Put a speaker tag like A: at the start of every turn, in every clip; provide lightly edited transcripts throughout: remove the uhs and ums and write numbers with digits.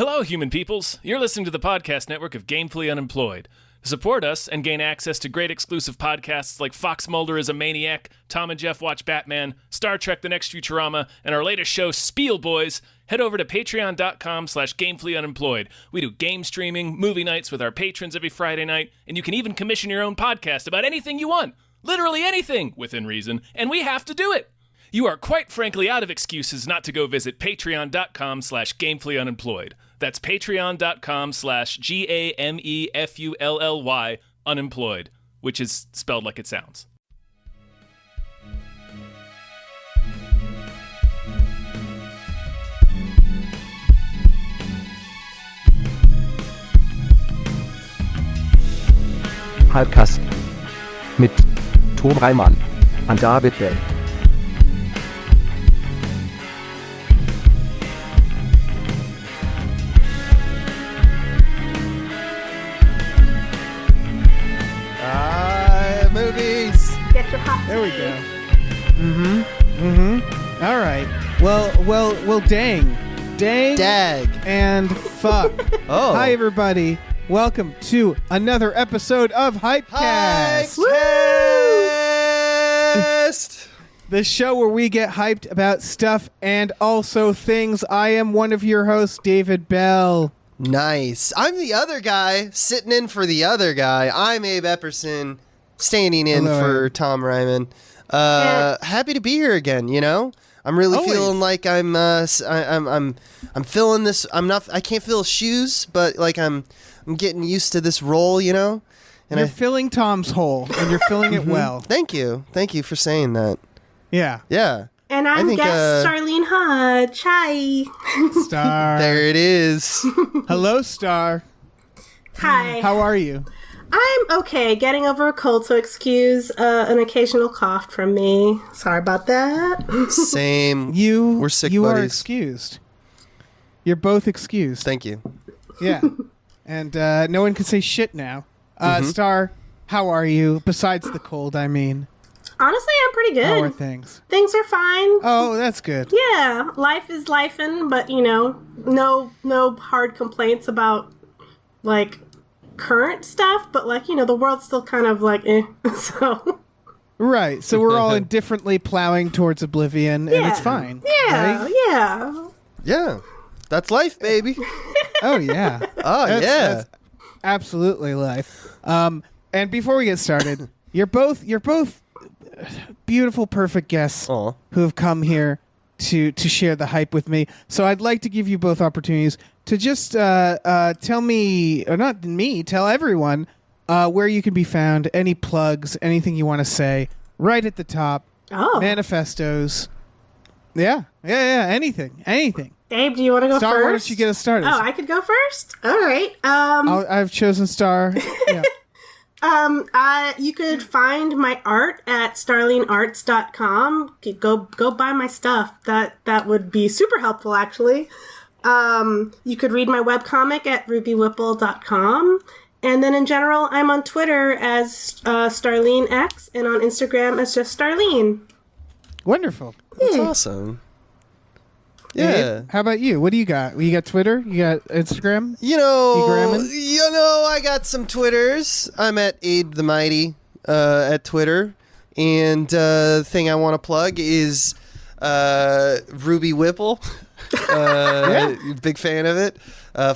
A: Hello, human peoples. You're listening to the podcast network of Gamefully Unemployed. To support us and gain access to great exclusive podcasts like Fox Mulder is a Maniac, Tom and Jeff Watch Batman, Star Trek The Next Futurama, and our latest show, Spiel Boys, head over to patreon.com/gamefullyunemployed. We do game streaming, movie nights with our patrons every Friday night, and you can even commission your own podcast about anything you want. Literally anything, within reason, and we have to do it. You are quite frankly out of excuses not to go visit patreon.com/gamefullyunemployed. That's patreon.com/GAMEFULLY unemployed, which is spelled like it sounds.
B: Hypecast mit Tom Reimann und David Bell.
C: Movies.
D: Get your hot
C: There we
D: tea.
C: go. All right. Well, dang,
E: Dag.
C: and fuck.
E: Oh.
C: Hi, everybody. Welcome to another episode of Hypecast,
E: Hypecast.
C: the show where we get hyped about stuff and also things. I am one of your hosts, David Bell.
E: Nice. I'm the other guy, sitting in for the other guy. I'm Abe Epperson, standing in
C: Hello,
E: for
C: Abe.
E: Tom Ryman. Happy to be here again. You know, I'm really
C: Always.
E: feeling like I'm feeling this. I can't feel shoes, but like I'm getting used to this role. You know, and
C: You're filling Tom's hole, and you're filling it well.
E: Thank you for saying that.
C: Yeah.
E: Yeah.
D: And
E: I
D: I'm
E: think,
D: guest Starline Hodge. Hi.
C: Star.
E: There it is.
C: Hello, Star.
D: Hi.
C: How are you?
D: I'm okay. Getting over a cold, so excuse an occasional cough from me. Sorry about that.
E: Same.
C: We're
E: sick
C: You are
E: buddies.
C: excused. You're both excused.
E: Thank you.
C: Yeah. And no one can say shit now. Star, how are you? Besides the cold, I mean.
D: Honestly, I'm pretty good.
C: How are things?
D: Things are fine.
C: Oh, that's good.
D: Yeah, life is lifing, but you know, no hard complaints about like current stuff. But like the world's still kind of like So
C: Right. So we're all indifferently plowing towards oblivion, and it's
D: Yeah.
C: fine.
D: yeah,
C: right?
D: yeah.
E: Yeah. That's life, baby.
C: Oh, yeah.
E: Oh,
C: That's absolutely life. And before we get started, you're both beautiful, perfect guests
E: Aw.
C: who have come here to share the hype with me. So I'd like to give you both opportunities to just tell me, or not me, tell everyone where you can be found, any plugs, anything you want to say, right at the top,
D: Oh,
C: manifestos. Yeah, anything.
D: Abe, do you want to go
C: Star,
D: first?
C: why don't you get us started?
D: Oh, I could go first. All right.
C: I've chosen Star. Yeah.
D: You could find my art at starlinearts.com. Go buy my stuff. That would be super helpful, actually. You could read my webcomic at rubywhipple.com. And then in general, I'm on Twitter as StarlineX and on Instagram as just Starline.
C: Wonderful.
E: That's awesome. Yeah.
C: Abe, how about you? What do you got? You got Twitter? You got Instagram?
E: You know,
C: gramming?
E: I got some Twitters. I'm at Abe the Mighty at Twitter. And the thing I want to plug is Ruby Whipple. Big fan of it.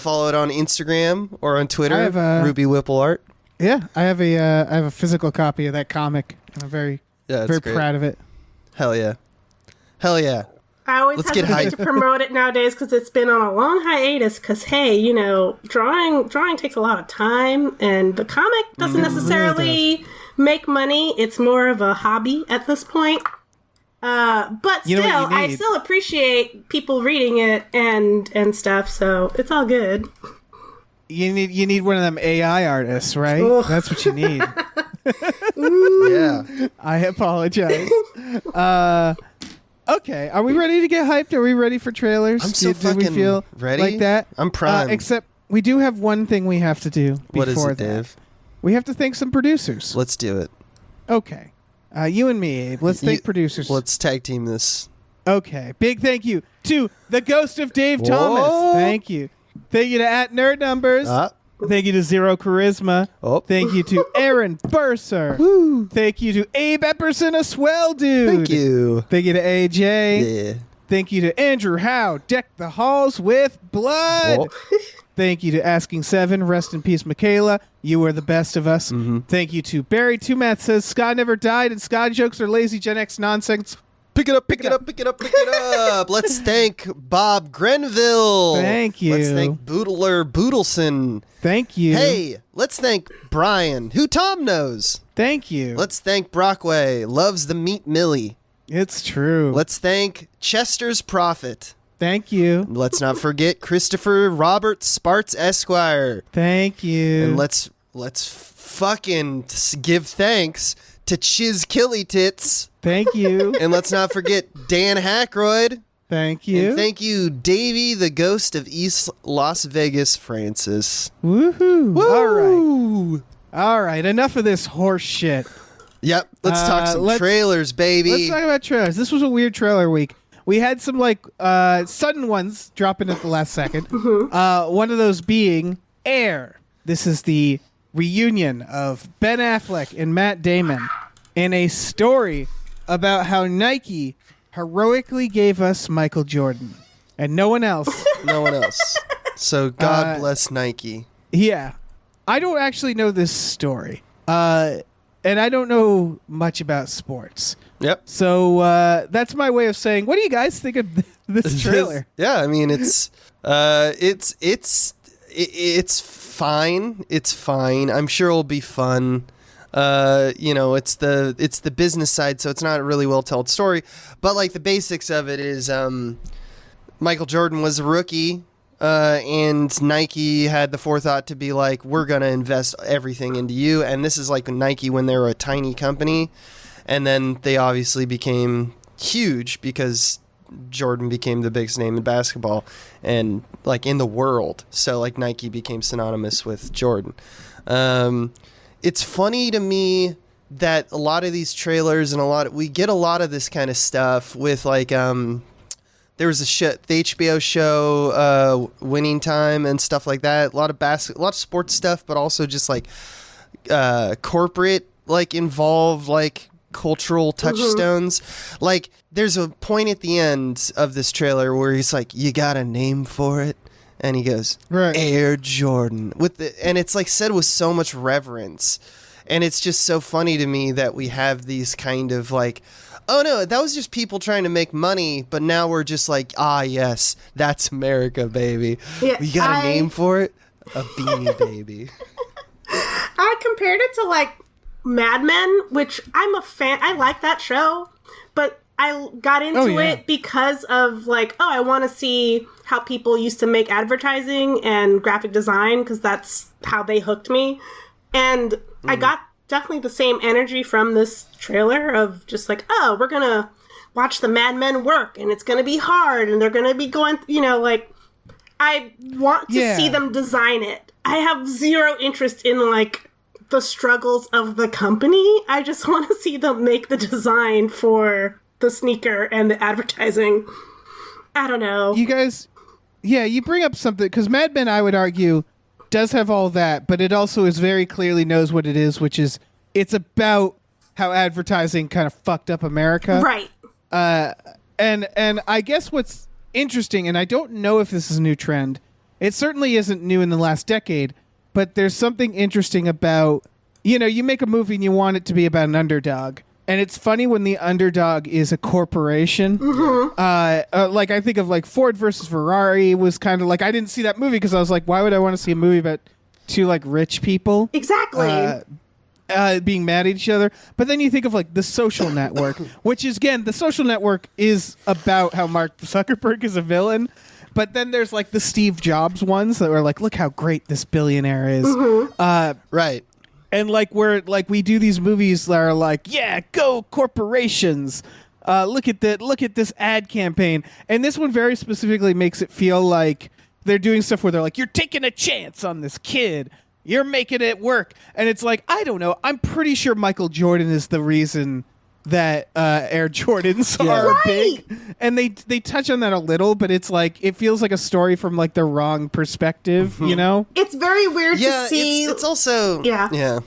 E: Follow it on Instagram or on Twitter.
C: I have
E: Ruby Whipple Art.
C: Yeah, I have a physical copy of that comic, and I'm very
E: Yeah, it's
C: very
E: great.
C: proud of it.
E: Hell yeah. Hell yeah.
D: I always
E: Let's get
D: hesitate
E: hype.
D: to promote it nowadays because it's been on a long hiatus. Because hey, drawing takes a lot of time, and the comic doesn't necessarily make money. It's more of a hobby at this point. But
C: You know
D: still,
C: what you
D: I
C: need?
D: still appreciate people reading it and stuff. So it's all good.
C: You need one of them AI artists, right?
D: Ugh.
C: That's what you need.
E: Yeah.
C: I apologize. Okay, are we ready to get hyped? Are we ready for trailers?
E: I'm so
C: Do we
E: fucking
C: feel
E: ready.
C: like that?
E: I'm primed.
C: Except we do have one thing we have to do before
E: What is it,
C: that.
E: Dave?
C: We have to thank some producers.
E: Let's do it.
C: Okay. You and me, Abe. Let's thank producers.
E: Let's tag team this.
C: Okay. Big thank you to the ghost of Dave
E: Whoa.
C: Thomas. Thank you. Thank you to @NerdNumbers. Thank you to Zero Charisma.
E: Oh.
C: Thank you to Aaron Burser. Woo. Thank you to Abe Epperson, a swell dude.
E: Thank you.
C: Thank you to AJ.
E: Yeah.
C: Thank you to Andrew Howe. Deck the halls with blood.
E: Oh.
C: Thank you to Asking Seven. Rest in peace, Michaela. You are the best of us. Thank you to Barry Two Matt says Scott never died and Scott jokes are lazy Gen X nonsense.
E: Pick it up, pick it up, pick it up, pick it up. Let's thank Bob Grenville.
C: Thank you.
E: Let's thank Boodler Boodleson.
C: Thank you.
E: Hey, let's thank Brian, who Tom knows.
C: Thank you.
E: Let's thank Brockway, loves the meat Millie.
C: It's true.
E: Let's thank Chester's Prophet.
C: Thank you.
E: Let's not forget Christopher Robert Sparts Esquire.
C: Thank you.
E: And let's fucking give thanks to Chiz Killy Tits.
C: Thank you.
E: And let's not forget Dan Hackroyd.
C: Thank you.
E: And thank you, Davey, the ghost of East Las Vegas, Francis.
C: Woohoo.
E: Woo!
C: All right. Enough of this horse shit.
E: Yep. Let's talk some trailers, baby.
C: Let's talk about trailers. This was a weird trailer week. We had some sudden ones dropping at the last second. One of those being Air. This is the reunion of Ben Affleck and Matt Damon in a story about how Nike heroically gave us Michael Jordan and no one else.
E: No one else. So God bless Nike.
C: Yeah. I don't actually know this story. And I don't know much about sports.
E: Yep.
C: So that's my way of saying, what do you guys think of this trailer?
E: Yeah, I mean it's fine. It's fine. I'm sure it'll be fun. It's the business side, so it's not a really well told story. But like the basics of it is, Michael Jordan was a rookie, and Nike had the forethought to be like, we're gonna invest everything into you. And this is like Nike when they were a tiny company, and then they obviously became huge because Jordan became the biggest name in basketball and like in the world. So like Nike became synonymous with Jordan. It's funny to me that a lot of these trailers and we get a lot of this kind of stuff with like there was the HBO show Winning Time and stuff like that. A lot of sports stuff, but also just like corporate like involved like cultural touchstones. Like there's a point at the end of this trailer where he's like, you got a name for it? And he goes,
C: right.
E: Air Jordan. And it's like said with so much reverence. And it's just so funny to me that we have these kind of like, oh no, that was just people trying to make money, but now we're just like, yes, that's America, baby.
D: Yeah,
E: you got a name for it? A Beanie Baby.
D: I compared it to like Mad Men, which I'm a fan. I like that show, but I got into it because of like, I want to see how people used to make advertising and graphic design because that's how they hooked me. And I got definitely the same energy from this trailer of just like, we're going to watch the Mad Men work and it's going to be hard and they're going to be going, like, I want to see them design it. I have zero interest in like the struggles of the company. I just want to see them make the design for the sneaker and the advertising. I don't know.
C: You guys, you bring up something because Mad Men, I would argue, does have all that, but it also is very clearly knows what it is, which is it's about how advertising kind of fucked up America.
D: Right.
C: And I guess what's interesting, and I don't know if this is a new trend, it certainly isn't new in the last decade, but there's something interesting about, you make a movie and you want it to be about an underdog. And it's funny when the underdog is a corporation. Like I think of like Ford versus Ferrari was kind of like, I didn't see that movie because I was like, why would I want to see a movie about two like rich people?
D: Exactly.
C: Being mad at each other. But then you think of like The Social Network, which is, again, The Social Network is about how Mark Zuckerberg is a villain. But then there's like the Steve Jobs ones that are like, look how great this billionaire is.
E: Right.
C: And like we do these movies that are like, go corporations. Look at this ad campaign. And this one very specifically makes it feel like they're doing stuff where they're like, you're taking a chance on this kid. You're making it work. And it's like, I don't know. I'm pretty sure Michael Jordan is the reason that Air Jordans
E: Yeah.
C: are
D: Right.
C: big, and they touch on that a little, but it's like it feels like a story from like the wrong perspective, you know?
D: It's very weird
E: Yeah,
D: to see.
E: it's also
D: Yeah.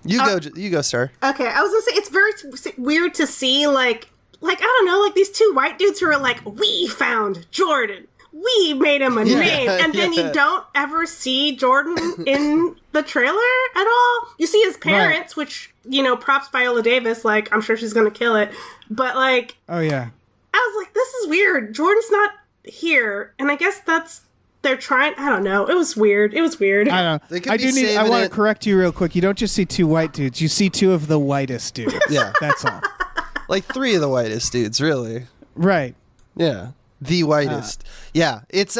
E: You go, Star.
D: Okay, I was gonna say it's very weird to see like I don't know, like these two white dudes who are like, we found Jordan, we made him a name, and then you don't ever see Jordan in the trailer at all. You see his parents, which props Viola Davis. Like I'm sure she's gonna kill it, but like,
C: Oh yeah.
D: I was like, this is weird. Jordan's not here, and I guess they're trying. I don't know. It was weird.
C: I don't know.
E: They could
C: I
E: be
C: do need. I
E: saving
C: want
E: it-
C: to correct you real quick. You don't just see two white dudes. You see two of the whitest dudes.
E: Yeah.
C: That's all.
E: Like 3 of the whitest dudes, really.
C: Right.
E: Yeah. The whitest. Yeah. It's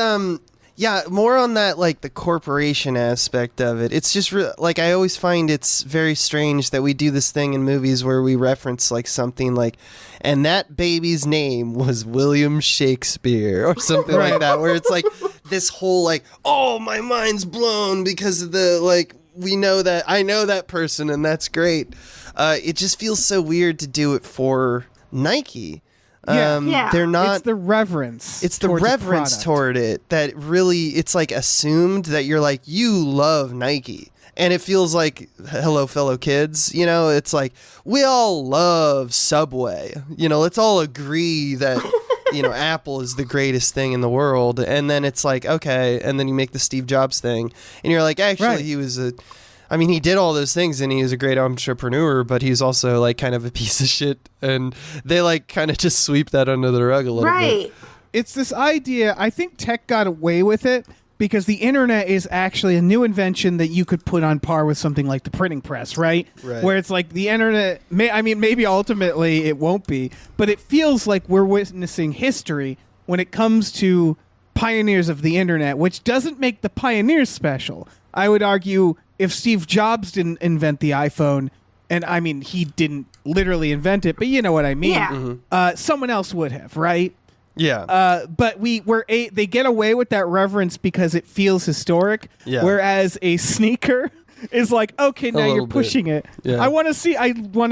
E: more on that like the corporation aspect of it. It's just like I always find it's very strange that we do this thing in movies where we reference like something like, and that baby's name was William Shakespeare or something like that, where it's like this whole like, oh, my mind's blown because of the like, I know that person and that's great. It just feels so weird to do it for Nike.
D: Yeah.
E: They're not.
C: It's the reverence.
E: It's the
C: towards
E: reverence
C: product.
E: toward it that really, it's like assumed that you're like, you love Nike. And it feels like, hello, fellow kids. It's like, we all love Subway. Let's all agree that, Apple is the greatest thing in the world. And then it's like, okay. And then you make the Steve Jobs thing. And you're like, actually,
C: Right.
E: he did all those things and he was a great entrepreneur, but he's also like kind of a piece of shit. And they like kind of just sweep that under the rug a little bit.
D: right.
C: It's this idea. I think tech got away with it because the internet is actually a new invention that you could put on par with something like the printing press, right?
E: Right.
C: Where it's like the internet. Maybe ultimately it won't be, but it feels like we're witnessing history when it comes to pioneers of the internet, which doesn't make the pioneers special. I would argue if Steve Jobs didn't invent the iPhone, and he didn't literally invent it, but you know what I mean.
D: Yeah.
C: Someone else would have, right?
E: Yeah.
C: But they get away with that reverence because it feels historic.
E: Yeah.
C: Whereas a sneaker is like, okay, now
E: little
C: you're
E: bit.
C: pushing it.
E: Yeah.
C: I want to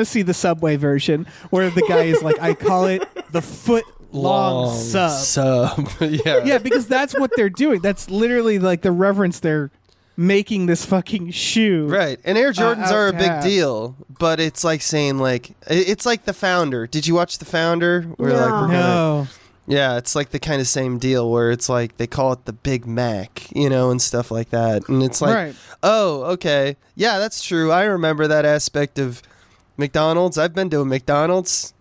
C: see the Subway version where the guy is like, I call it the foot long sub.
E: Yeah.
C: Yeah, because that's what they're doing. That's literally like the reverence they're making this fucking shoe.
E: Right. And Air Jordans
C: out
E: are a
C: to
E: big
C: have.
E: deal, but it's like saying like, it's like The Founder. Did you watch The Founder? Where like we're gonna,
C: No.
E: yeah, it's like the kind of same deal where it's like they call it the Big Mac, and stuff like that. And it's like,
C: Right.
E: oh, okay. Yeah, that's true. I remember that aspect of McDonald's. I've been to a McDonald's.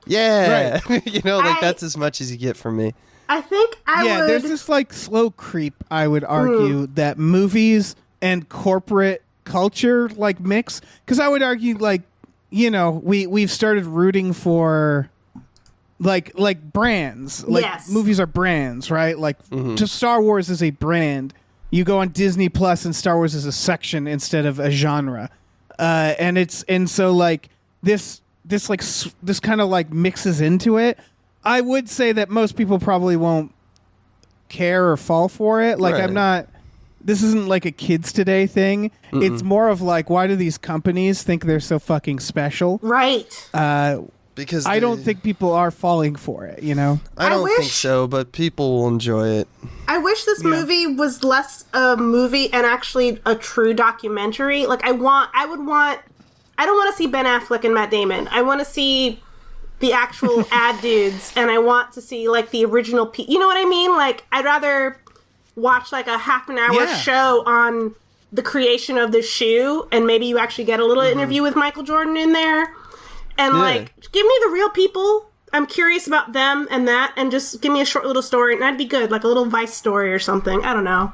E: Yeah.
D: I-
E: that's as much as you get from me.
D: I think I would.
C: There's this like slow creep, I would argue, that movies and corporate culture like mix. Because I would argue like, we've started rooting for like brands. Like
D: Yes.
C: movies are brands, right? Like just Star Wars is a brand. You go on Disney Plus and Star Wars is a section instead of a genre. And so like this kind of like mixes into it. I would say that most people probably won't care or fall for it. Like
E: Right.
C: this isn't like a kids today thing. It's more of like, why do these companies think they're so fucking special?
D: right.
E: Because
C: I don't think people are falling for it,
E: I don't think
D: wish-
E: so, but people will enjoy it.
D: I wish this movie was less a movie and actually a true documentary. Like I don't want to see Ben Affleck and Matt Damon. I want to see the actual ad dudes, and I want to see like the original you know what I mean? Like I'd rather watch like a half an hour
C: Yeah.
D: show on the creation of the shoe, and maybe you actually get a little interview with Michael Jordan in there. And like give me the real people. I'm curious about them and that, and just give me a short little story, and that'd be good, like a little Vice story or something. I don't know.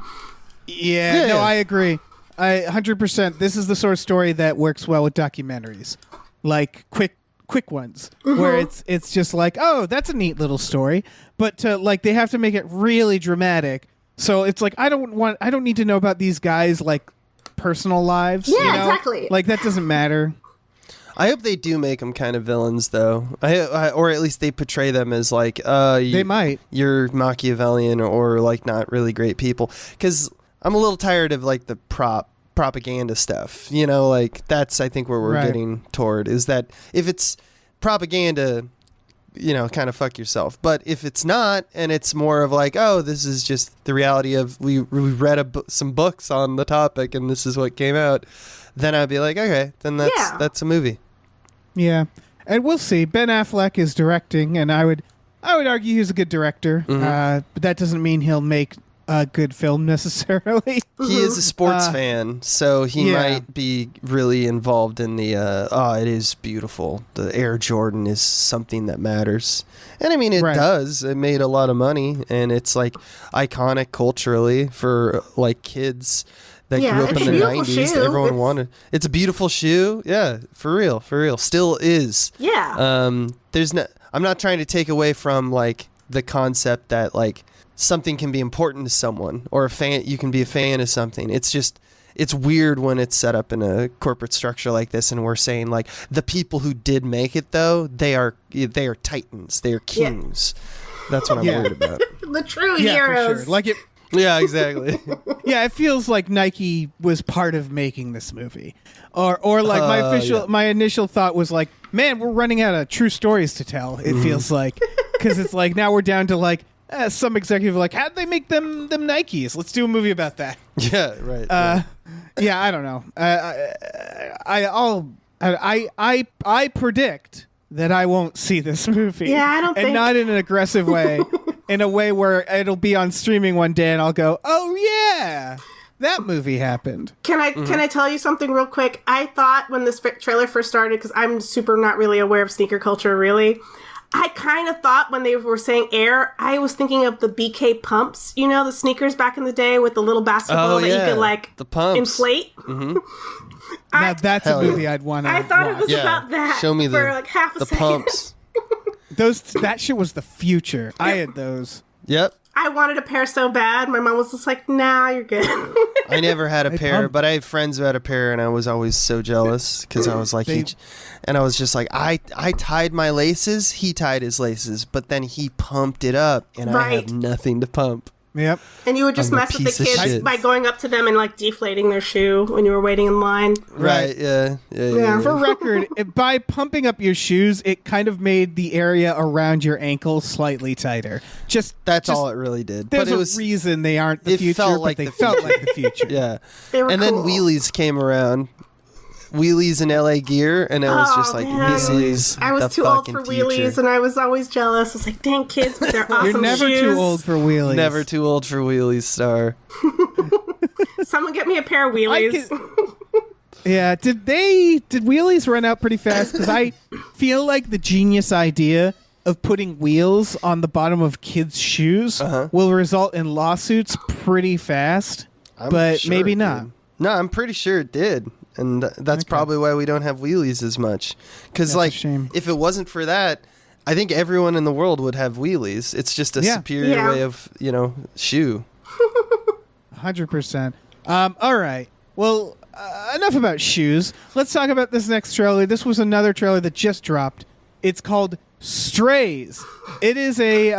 C: Yeah, no,
E: Yeah.
C: I agree. 100%. This is the sort of story that works well with documentaries, like quick ones, where it's just like, oh, that's a neat little story, but they have to make it really dramatic. So it's like I don't need to know about these guys like personal lives.
D: Yeah, exactly.
C: Like that doesn't matter.
E: I hope they do make them kind of villains, though. Or at least they portray them as like,
C: They might.
E: you're Machiavellian or like not really great people. Because I'm a little tired of like the propaganda stuff. Like that's I think where we're
C: Right.
E: getting toward is that if it's propaganda, kind of fuck yourself. But if it's not, and it's more of like, oh, this is just the reality of we read some books on the topic and this is what came out, then I'd be like, okay, then that's a movie.
C: Yeah, and we'll see. Ben Affleck is directing, and I would argue he's a good director, but that doesn't mean he'll make a good film necessarily.
E: He is a sports fan, so he might be really involved in the, it is beautiful. The Air Jordan is something that matters. And I mean, it does. It made a lot of money, and it's like iconic culturally for like kids that grew up in the 90s. Everyone wanted. It's a beautiful shoe. Yeah, for real. Still is.
D: Yeah.
E: I'm not trying to take away from like the concept that like something can be important to someone, or a fan, you can be a fan of something. It's just, it's weird when it's set up in a corporate structure like this, and we're saying like the people who did make it though, they are titans, they are kings. That's what I'm worried about.
D: The true heroes.
C: For sure. Like it.
E: Yeah, exactly.
C: Yeah, it feels like Nike was part of making this movie, or like my initial thought was like, man, we're running out of true stories to tell. It feels like, because it's like now we're down to like. Some executive like, how'd they make them Nikes? Let's do a movie about that.
E: Yeah, right.
C: Yeah, I don't know. I predict that I won't see this movie.
D: Yeah, I don't think.
C: And not in an aggressive way, in a way where it'll be on streaming one day and I'll go, oh yeah, that movie happened.
D: Can I tell you something real quick? I thought when this trailer first started, because I'm super not really aware of sneaker culture, really. I kind of thought when they were saying Air, I was thinking of the BK pumps, the sneakers back in the day with the little basketball that you could like
E: the pumps.
D: Inflate.
E: Mm-hmm.
C: Now that's a movie I'd want to
D: I thought
C: watch.
D: it was about that.
E: Show me
D: for like half a
E: the
D: second.
E: pumps.
C: That shit was the future. I had those.
E: Yep.
D: I wanted a pair so bad. My mom was just like, nah, you're good.
E: I never had a pair, but I had friends who had a pair, and I was always so jealous because I was like, and I was just like, I tied my laces, he tied his laces, but then he pumped it up, and I have nothing to pump.
C: Yep.
D: And you would just mess with the kids by going up to them and like deflating their shoe when you were waiting in line.
E: Right. Yeah.
C: For record, by pumping up your shoes, it kind of made the area around your ankle slightly tighter.
E: That's all it really did.
C: There's
E: but it was
C: a reason they aren't the future,
E: felt like
C: but they
E: the
C: felt
E: future.
C: like the future.
E: Yeah.
D: They were
E: and
D: cool.
E: then wheelies came around. Wheelies in LA Gear, and I was just like,
D: man.
E: this is
D: I was
E: the
D: too old for
E: fucking
D: wheelies,
E: future.
D: and I was always jealous. I was like, dang kids with their awesome
C: You're never
D: shoes.
C: too old for wheelies.
E: Never too old for wheelies, Star.
D: Someone get me a pair of wheelies.
C: Yeah, did wheelies run out pretty fast? Because I feel like the genius idea of putting wheels on the bottom of kids' shoes will result in lawsuits pretty fast, but
E: sure
C: maybe
E: it
C: not.
E: did. No, I'm pretty sure it did. And that's probably why we don't have wheelies as much. Because,
C: That's a shame.
E: if it wasn't for that, I think everyone in the world would have wheelies. It's just a superior way of, shoe.
C: 100%. All right. Well, enough about shoes. Let's talk about this next trailer. This was another trailer that just dropped. It's called Strays. It is a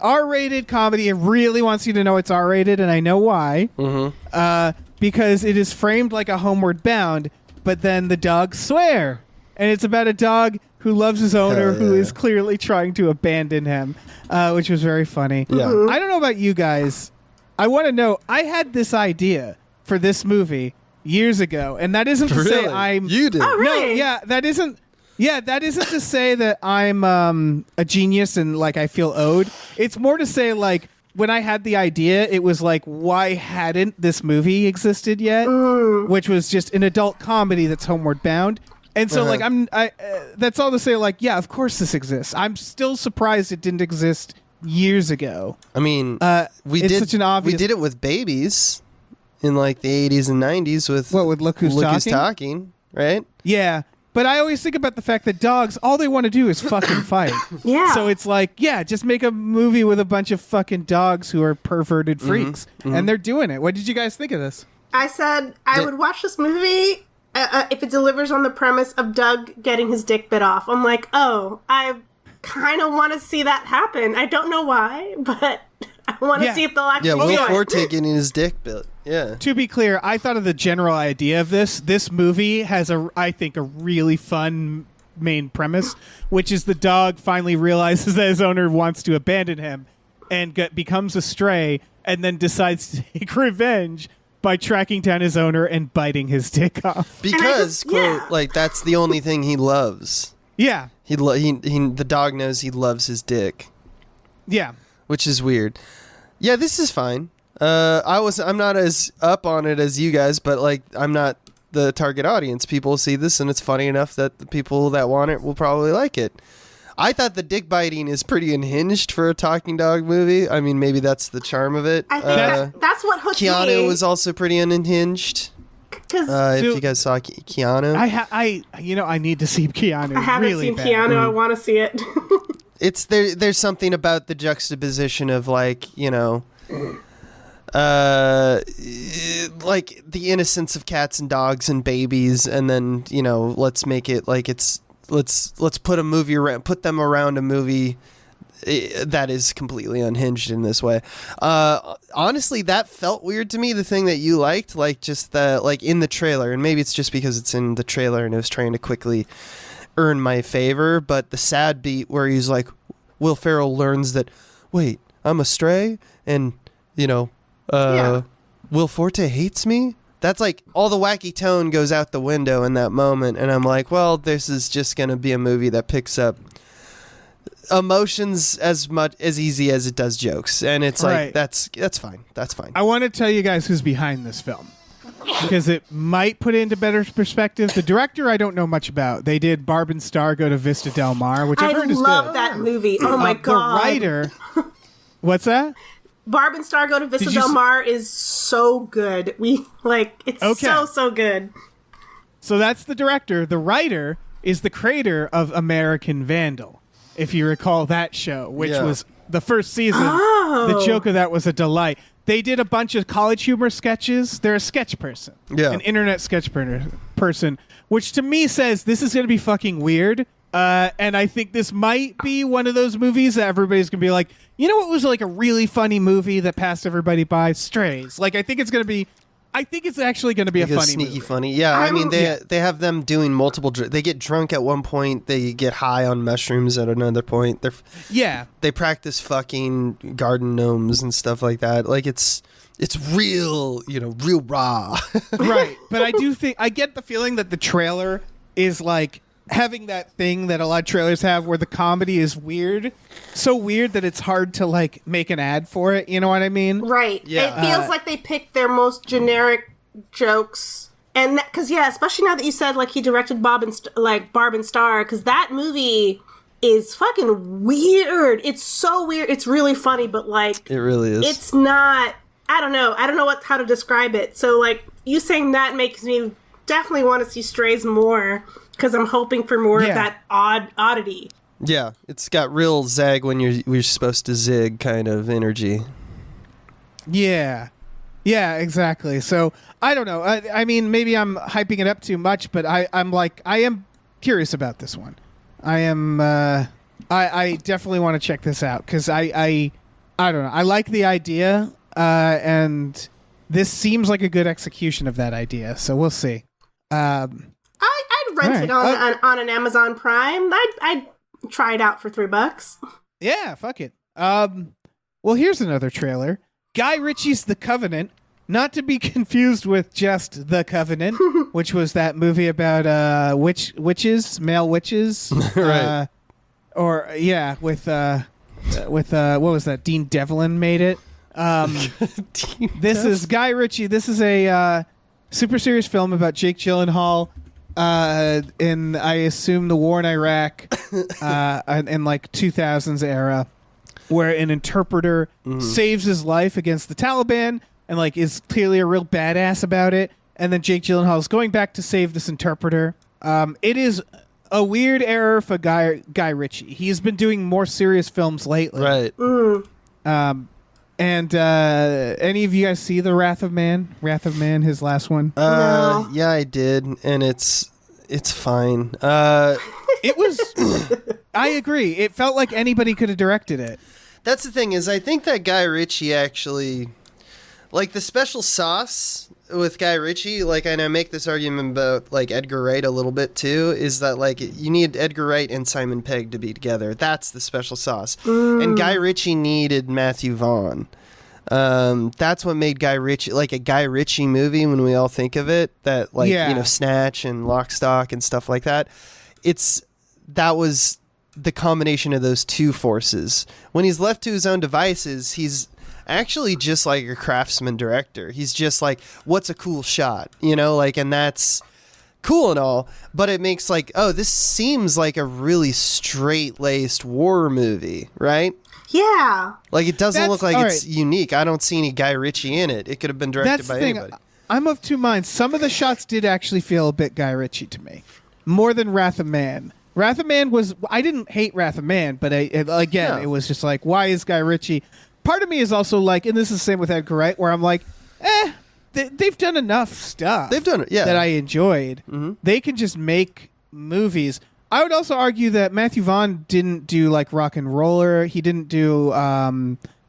C: R-rated comedy. It really wants you to know it's R-rated, and I know why. Mm-hmm. Because it is framed like a Homeward Bound, but then the dogs swear. And it's about a dog who loves his owner, who is clearly trying to abandon him, which was very funny.
E: Yeah.
C: I don't know about you guys. I want to know, I had this idea for this movie years ago, and that isn't to say I'm...
E: You did.
D: Oh, really?
C: No, yeah, that isn't to say that I'm a genius and like I feel owed. It's more to say like when I had the idea, it was like, why hadn't this movie existed yet? Which was just an adult comedy that's Homeward Bound. And so like that's all to say like, yeah, of course this exists. I'm still surprised it didn't exist years ago.
E: I mean,
C: it's such an obvious...
E: we did it with babies in like the 80s and 90s with
C: Look Who's
E: Talking, right?
C: Yeah. But I always think about the fact that dogs, all they want to do is fucking fight.
D: Yeah.
C: So it's like, yeah, just make a movie with a bunch of fucking dogs who are perverted freaks. And they're doing it. What did you guys think of this?
D: I said I would watch this movie if it delivers on the premise of Doug getting his dick bit off. I'm like, oh, I kind of want to see that happen. I don't know why, but I want to see if they'll actually do
E: Will
D: it.
E: Forte getting his dick bit. Yeah.
C: To be clear, I thought of the general idea of this. This movie has I think, a really fun main premise, which is the dog finally realizes that his owner wants to abandon him and becomes a stray, and then decides to take revenge by tracking down his owner and biting his dick off.
E: Because, quote, like, that's the only thing he loves.
C: Yeah.
E: The dog knows he loves his dick.
C: Yeah.
E: Which is weird. Yeah, this is fine. I'm not as up on it as you guys, but like I'm not the target audience. People see this and it's funny enough that the people that want it will probably like it. I thought the dick biting is pretty unhinged for a talking dog movie. I mean, maybe that's the charm of it.
D: I think that's what hooked me.
E: Keanu was also pretty unhinged. If you guys saw Keanu,
C: I need to see Keanu.
D: I haven't
C: really
D: seen
C: bad.
D: Keanu. I want to see it.
E: it's there's something about the juxtaposition of like, like the innocence of cats and dogs and babies, and then let's make it like let's put them around a movie that is completely unhinged in this way. Honestly, that felt weird to me. The thing that you liked, like just the like in the trailer, and maybe it's just because it's in the trailer and it was trying to quickly earn my favor, but the sad beat where he's like, Will Ferrell learns that, wait, I'm a stray, and Will Forte hates me. That's like all the wacky tone goes out the window in that moment, and I'm like, well, this is just gonna be a movie that picks up emotions as easy as it does jokes, and it's like that's fine.
C: I want to tell you guys who's behind this film because it might put it into better perspective. The director I don't know much about. They did Barb and Star Go to Vista Del Mar, which I've heard is good.
D: I love that movie. Oh my god!
C: The writer, what's that?
D: Barb and Star Go to Vista Del Mar is so good. It's so good.
C: So that's the director. The writer is the creator of American Vandal, if you recall that show, which was the first season. The joke of that was a delight. They did a bunch of college humor sketches. They're a sketch person. Yeah. An internet sketch person, which to me says this is going to be fucking weird. And I think this might be one of those movies that everybody's going to be like, you know what was like a really funny movie that passed everybody by? Strays. Like, I think it's actually going to be a funny
E: sneaky
C: movie.
E: Funny. Yeah, I mean, they have them doing multiple... They get drunk at one point. They get high on mushrooms at another point. They practice fucking garden gnomes and stuff like that. Like, it's real, real raw.
C: Right. But I get the feeling that the trailer is like having that thing that a lot of trailers have where the comedy is weird. So weird that it's hard to like make an ad for it. You know what I mean?
D: Right. Yeah. It feels like they picked their most generic jokes. And because, especially now that you said like he directed Barb and Star, because that movie is fucking weird. It's so weird. It's really funny, but like...
E: It really is.
D: It's not... I don't know how to describe it. So like you saying that makes me definitely want to see Strays more, because I'm hoping for more of that oddity.
E: Yeah, it's got real zag when you're supposed to zig kind of energy.
C: Yeah, exactly. So I don't know. I mean, maybe I'm hyping it up too much, but I am curious about this one. I am. I definitely want to check this out because I don't know. I like the idea, and this seems like a good execution of that idea. So we'll see.
D: I'd rent it on an Amazon Prime. I'd try it out for $3.
C: Yeah, fuck it. Well, here's another trailer. Guy Ritchie's The Covenant, not to be confused with just The Covenant, which was that movie about witches, male witches,
E: right?
C: With what was that? Dean Devlin made it. This is Guy Ritchie. This is a super serious film about Jake Gyllenhaal in, I assume, the war in Iraq in like 2000s era, where an interpreter saves his life against the Taliban and like is clearly a real badass about it. And then Jake Gyllenhaal is going back to save this interpreter. It is a weird era for Guy Ritchie. He's been doing more serious films lately.
E: Right.
C: And any of you guys see The Wrath of Man? Wrath of Man, his last one?
D: No.
E: Yeah, I did, and it's fine.
C: It was... I agree. It felt like anybody could have directed it.
E: That's the thing, is I think that Guy Ritchie actually... Like, the special sauce with Guy Ritchie, like, and I make this argument about like Edgar Wright a little bit too, is that like you need Edgar Wright and Simon Pegg to be together. That's the special sauce. And Guy Ritchie needed Matthew Vaughn. That's what made Guy Ritchie like a Guy Ritchie movie when we all think of it. That like Snatch and Lock, Stock and stuff like that. That was the combination of those two forces. When he's left to his own devices, he's actually just like a craftsman director. He's just like, what's a cool shot, like, and that's cool and all, but it makes like, oh, this seems like a really straight-laced war movie, right?
D: Yeah.
E: Like, it doesn't look like it's unique. I don't see any Guy Ritchie in it. It could have been directed by anybody.
C: I'm of two minds. Some of the shots did actually feel a bit Guy Ritchie to me, more than Wrath of Man. Wrath of Man I didn't hate Wrath of Man, but it was just like, why is Guy Ritchie? Part of me is also like, and this is the same with Edgar Wright, where I'm like, they've done enough stuff.
E: They've done it, yeah.
C: That I enjoyed. Mm-hmm. They can just make movies. I would also argue that Matthew Vaughn didn't do like Rock and Roller. He didn't do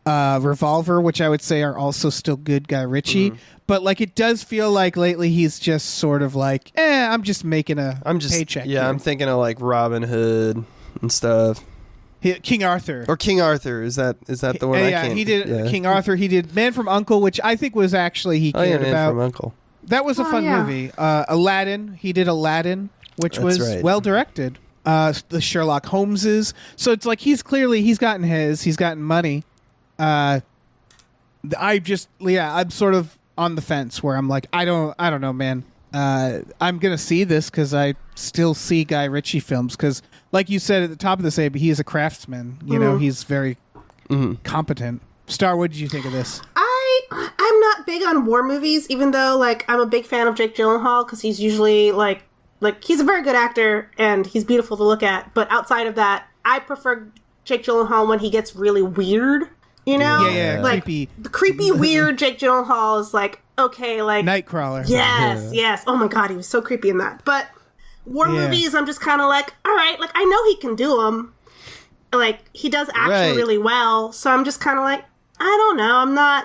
C: Revolver, which I would say are also still good Guy Ritchie. Mm-hmm. But like, it does feel like lately he's just sort of like, I'm just making a paycheck.
E: Yeah, here. I'm thinking of like Robin Hood and stuff.
C: King Arthur.
E: Or King Arthur. Is that the one?
C: Yeah, he did King Arthur. He did Man from U.N.C.L.E., which I think was actually he cared about.
E: Man from U.N.C.L.E.
C: That was a fun movie. Aladdin. He did Aladdin, which was well directed. The Sherlock Holmeses. So it's like he's gotten money. I'm sort of on the fence where I'm like, I don't know, man. I'm gonna see this because I still see Guy Ritchie films because, like you said at the top of this, he is a craftsman. You know, he's very competent. Star, what did you think of this?
D: I'm not big on war movies, even though like I'm a big fan of Jake Gyllenhaal because he's usually like he's a very good actor and he's beautiful to look at. But outside of that, I prefer Jake Gyllenhaal when he gets really weird.
C: Yeah,
D: like
C: creepy.
D: The creepy, weird Jake Gyllenhaal is like, okay, like
C: Nightcrawler.
D: Yes. Oh my god, he was so creepy in that. But war movies, I'm just kind of like, all right, like I know he can do them. Like he does action really well, so I'm just kind of like, I don't know.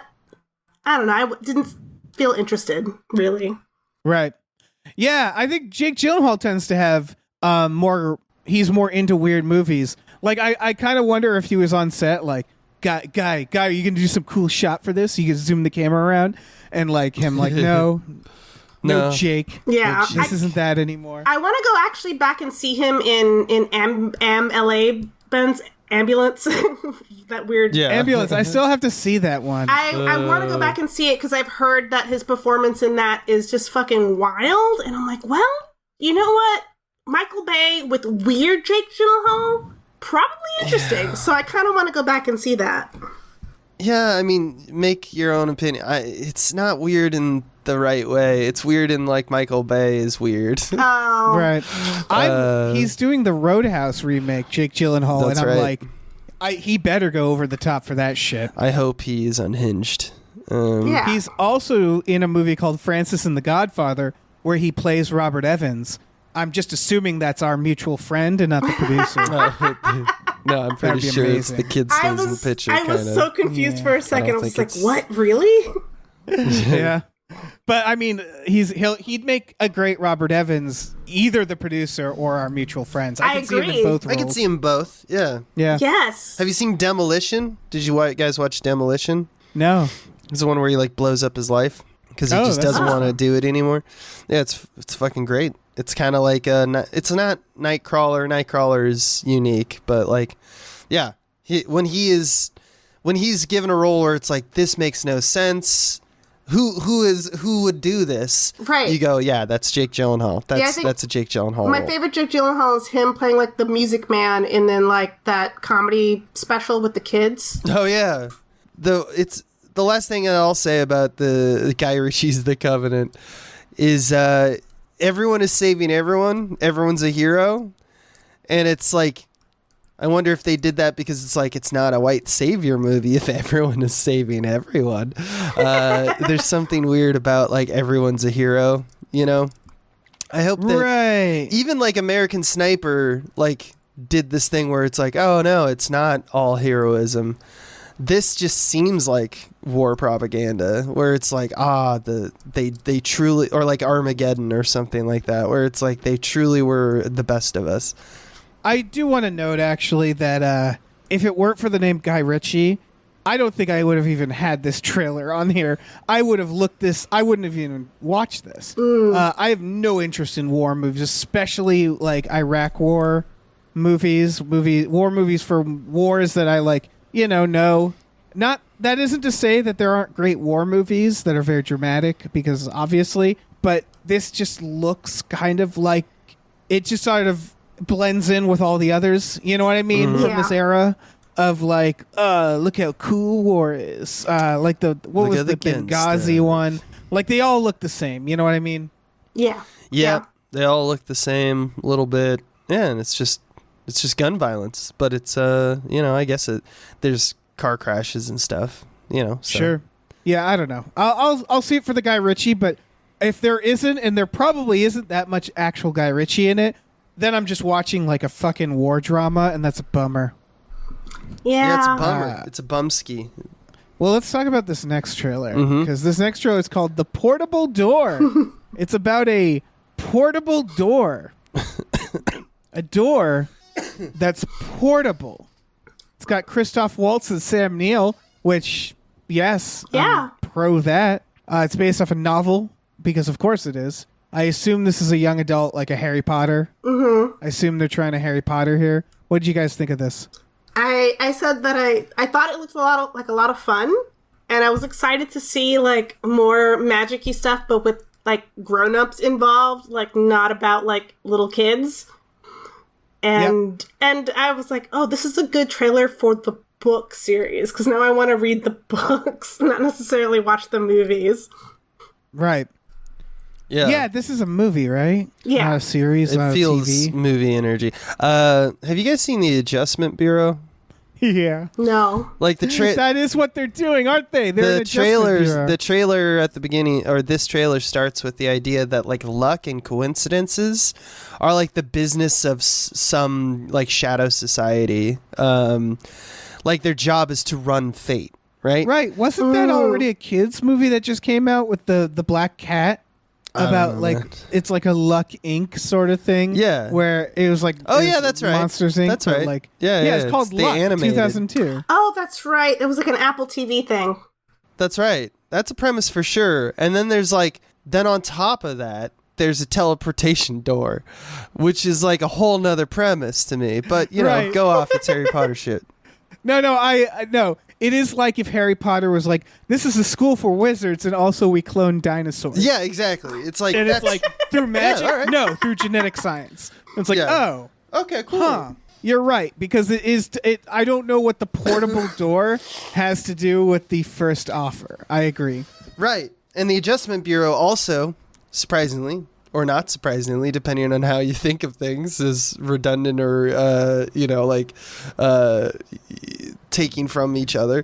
D: I didn't feel interested really.
C: Right. Yeah, I think Jake Gyllenhaal tends to have more. He's more into weird movies. Like I kind of wonder if he was on set like. Guy, are you gonna do some cool shot for this? You can zoom the camera around and like him, like no, Jake.
D: Yeah,
C: this isn't that anymore.
D: I want to go actually back and see him in LA Ben's Ambulance. That weird
C: Ambulance. I still have to see that one.
D: I want to go back and see it because I've heard that his performance in that is just fucking wild, and I'm like, well, you know what, Michael Bay with weird Jake Gyllenhaal. Probably interesting, so I kind of want to go back and see that.
E: Yeah, I mean, make your own opinion. It's not weird in the right way. It's weird in like Michael Bay is weird.
D: Oh,
C: right. He's doing the Roadhouse remake, Jake Gyllenhaal, and I'm like, he better go over the top for that shit.
E: I hope he is unhinged.
C: He's also in a movie called Francis and the Godfather, where he plays Robert Evans. I'm just assuming that's our mutual friend and not the producer.
E: No, I'm pretty sure it's the kid stays in the picture.
D: I was so confused for a second. I was like, what? Really?
C: Yeah. But I mean, he'd make a great Robert Evans, either the producer or our mutual friends. I can
D: agree.
C: See him in both roles.
E: I can see him both. Yeah.
D: Yes.
E: Have you seen Demolition? Did you guys watch Demolition?
C: No.
E: It's the one where he like blows up his life because he just doesn't want to do it anymore. Yeah, it's fucking great. It's kind of like it's not Nightcrawler. Nightcrawler is unique, but like, yeah, when he's given a role where it's like this makes no sense. Who would do this?
D: Right.
E: You go, yeah, that's Jake Gyllenhaal. That's a Jake Gyllenhaal.
D: My
E: role.
D: favorite Jake Gyllenhaal is him playing like the Music Man, and then like that comedy special with the kids.
E: Oh yeah, it's the last thing I'll say about the Guy Ritchie's The Covenant is. Everyone is saving everyone. Everyone's a hero. And it's like, I wonder if they did that because it's like, it's not a white savior movie if everyone is saving everyone. There's something weird about like, everyone's a hero, I hope that even like American Sniper, like did this thing where it's like, oh no, it's not all heroism. this just seems like war propaganda, where it's like, they truly, or like Armageddon or something like that, where it's like they truly were the best of us.
C: I do want to note, actually, that if it weren't for the name Guy Ritchie, I don't think I would have even had this trailer on here. I would have I wouldn't have even watched this. I have no interest in war movies, especially like Iraq war movies, war movies for wars that I like, no. Not, that isn't to say that there aren't great war movies that are very dramatic, because obviously, but this just looks kind of like it just sort of blends in with all the others. You know what I mean? From this era. Of like, look how cool war is. Like what was the Benghazi one? Like they all look the same. You know what I mean?
D: Yeah.
E: Yeah. They all look the same a little bit. Yeah, and it's just gun violence, but it's I guess there's car crashes and stuff. So.
C: Sure. Yeah, I don't know. I'll see it for the Guy Ritchie, but if there isn't, and there probably isn't that much actual Guy Ritchie in it, then I'm just watching like a fucking war drama, and that's a bummer.
D: Yeah,
E: it's a bummer. It's a bumski.
C: Well, let's talk about this next trailer, because this next trailer is called The Portable Door. It's about a portable door. A door that's portable. It's got Christoph Waltz and Sam Neill, which, yes, I'm pro that. It's based off a novel, because of course it is. I assume this is a young adult, like a Harry Potter. I assume they're trying to Harry Potter here. What did you guys think of this?
D: I said that I thought it looked a lot of fun, and I was excited to see like more magic-y stuff, but with like grown-ups involved, like not about like little kids. And I was like, oh, this is a good trailer for the book series, because now I want to read the books, not necessarily watch the movies.
C: Right.
E: Yeah,
C: this is a movie, right?
D: Yeah.
C: Not a series, not
E: it feels
C: a TV.
E: movie energy. Have you guys seen the Adjustment Bureau?
C: Yeah.
D: No.
E: Like
C: that is what they're doing, aren't they? They're
E: the trailer at the beginning, or this trailer starts with the idea that like luck and coincidences are like the business of some like shadow society. Like their job is to run fate, right?
C: Right. Wasn't that already a kids movie that just came out with the black cat? About it's like a Luck Inc. sort of thing.
E: Yeah.
C: Where it was like
E: that's right.
C: Monsters Inc.
E: That's right.
C: Like,
E: yeah,
C: it's called Luck,
E: animated.
C: 2002.
D: Oh, that's right. It was like an Apple TV thing.
E: That's right. That's a premise for sure. And then there's then on top of that, there's a teleportation door, which is like a whole nother premise to me. But,
C: Right.
E: Go off. It's Harry Potter shit.
C: No, I no. It is like if Harry Potter was like, this is a school for wizards, and also we clone dinosaurs.
E: Yeah, exactly. It's like
C: And it's like through magic?
E: all right.
C: No, through genetic science. It's like, oh.
E: Okay, cool.
C: Huh. You're right, because it is. I don't know what the portable door has to do with the first offer. I agree.
E: Right. And the Adjustment Bureau also, surprisingly, or not surprisingly, depending on how you think of things, is redundant or, taking from each other,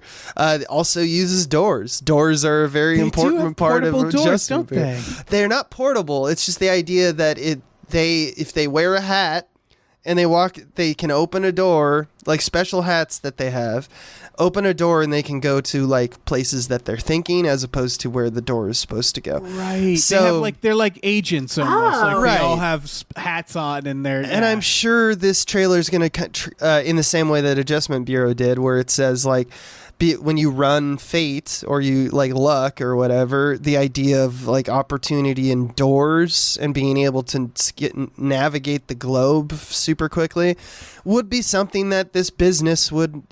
E: also uses doors. Doors are a very important part of Adjustment Bureau.
C: Don't they?
E: They're not portable. It's just the idea that if they wear a hat and they can open a door, like special hats that they have, open a door and they can go to like places that they're thinking as opposed to where the door is supposed to go.
C: Right.
E: So
C: they're like agents almost. Like
E: Right.
C: they all have hats on and they're.
E: And I'm sure this trailer is going to, in the same way that Adjustment Bureau did, where it says like, when you run fate or you like luck or whatever, the idea of like opportunity and doors and being able to navigate the globe super quickly would be something that this business would,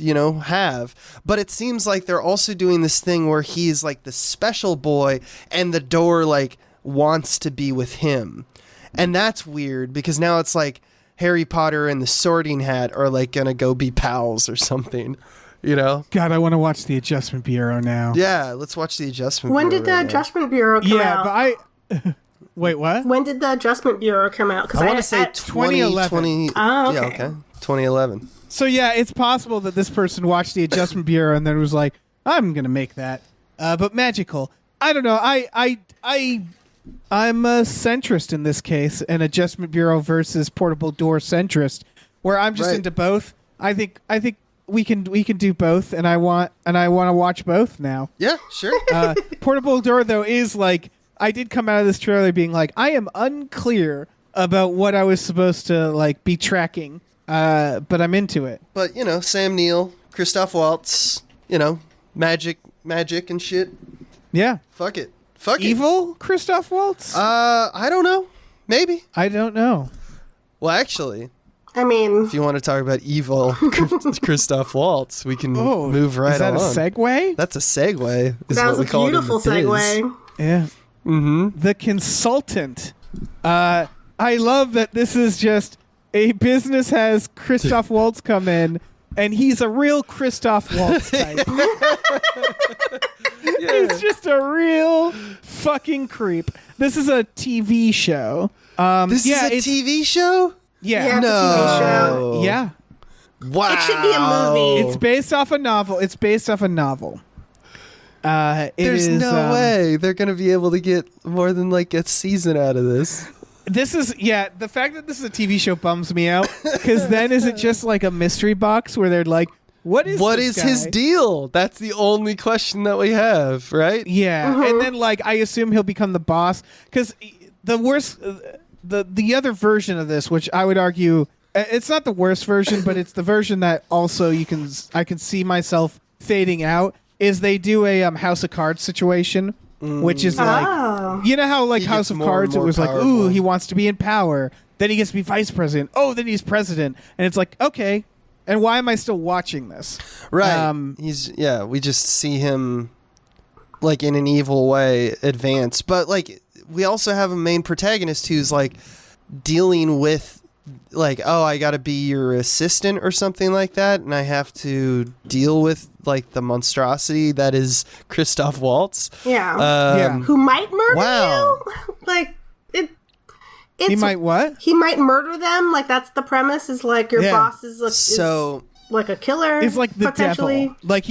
E: have. But it seems like they're also doing this thing where he's like the special boy and the door like wants to be with him. And that's weird because now it's like Harry Potter and the Sorting Hat are like going to go be pals or something.
C: God, I want to watch the Adjustment Bureau now.
E: Yeah, let's watch the Adjustment
D: When
E: Bureau.
D: did the Adjustment Bureau come out?
C: Yeah, but Wait, what?
D: When did the Adjustment Bureau come out?
E: I want to say 2011.
D: Oh, okay.
E: Yeah, okay. 2011.
C: So yeah, it's possible that this person watched the Adjustment Bureau and then was like, "I'm gonna make that," but magical. I don't know. I'm a centrist in this case, an Adjustment Bureau versus portable door centrist, where I'm just
E: Right.
C: into both. I think we can do both, and I want to watch both now.
E: Yeah, sure.
C: Portable Door though is like, I did come out of this trailer being like, I am unclear about what I was supposed to like be tracking, but I'm into it.
E: But Sam Neill, Christoph Waltz, magic and shit.
C: Yeah.
E: Fuck it.
C: Evil Christoph Waltz?
E: I don't know. Maybe.
C: I don't know.
E: Well, actually,
D: I mean,
E: if you want to talk about evil Christoph Waltz, we can move right along.
C: Is that a segue?
E: That's a segue. Is
D: that
E: what
D: was
E: we
D: a
E: call it in
D: beautiful
E: the biz.
D: segue.
C: Yeah.
E: Mm-hmm.
C: The Consultant. I love that this is just a business has Christoph Waltz come in, and he's a real Christoph Waltz type. He's just a real fucking creep. This is a TV show.
E: This is a TV show?
C: Yeah.
D: Yeah, it's a TV show.
C: Yeah.
E: Wow.
D: It should be a movie.
C: It's based off a novel.
E: There's no way they're going to be able to get more than like a season out of this.
C: This is, the fact that this is a TV show bums me out, because then is it just like a mystery box where they're like, what is
E: his deal? That's the only question that we have, right?
C: Yeah, and then like I assume he'll become the boss, because the worst, the other version of this, which I would argue, it's not the worst version, but it's the version that also I can see myself fading out, is they do a House of Cards situation, which is like, you know how like
E: He
C: House
E: gets
C: of
E: more and
C: Cards, it
E: more
C: was like,
E: powerful.
C: ooh, he wants to be in power, then he gets to be vice president, then he's president, and it's like, okay, and why am I still watching this?
E: Right. We just see him like in an evil way advance. But like we also have a main protagonist who's like dealing with like, oh, I got to be your assistant or something like that, and I have to deal with like the monstrosity that is Christoph Waltz.
D: Yeah. Who might murder
E: Wow.
D: you? Like
C: He might what?
D: He might murder them. Like that's the premise. Is like your boss is like a killer.
C: It's like the
D: potentially.
C: devil. Like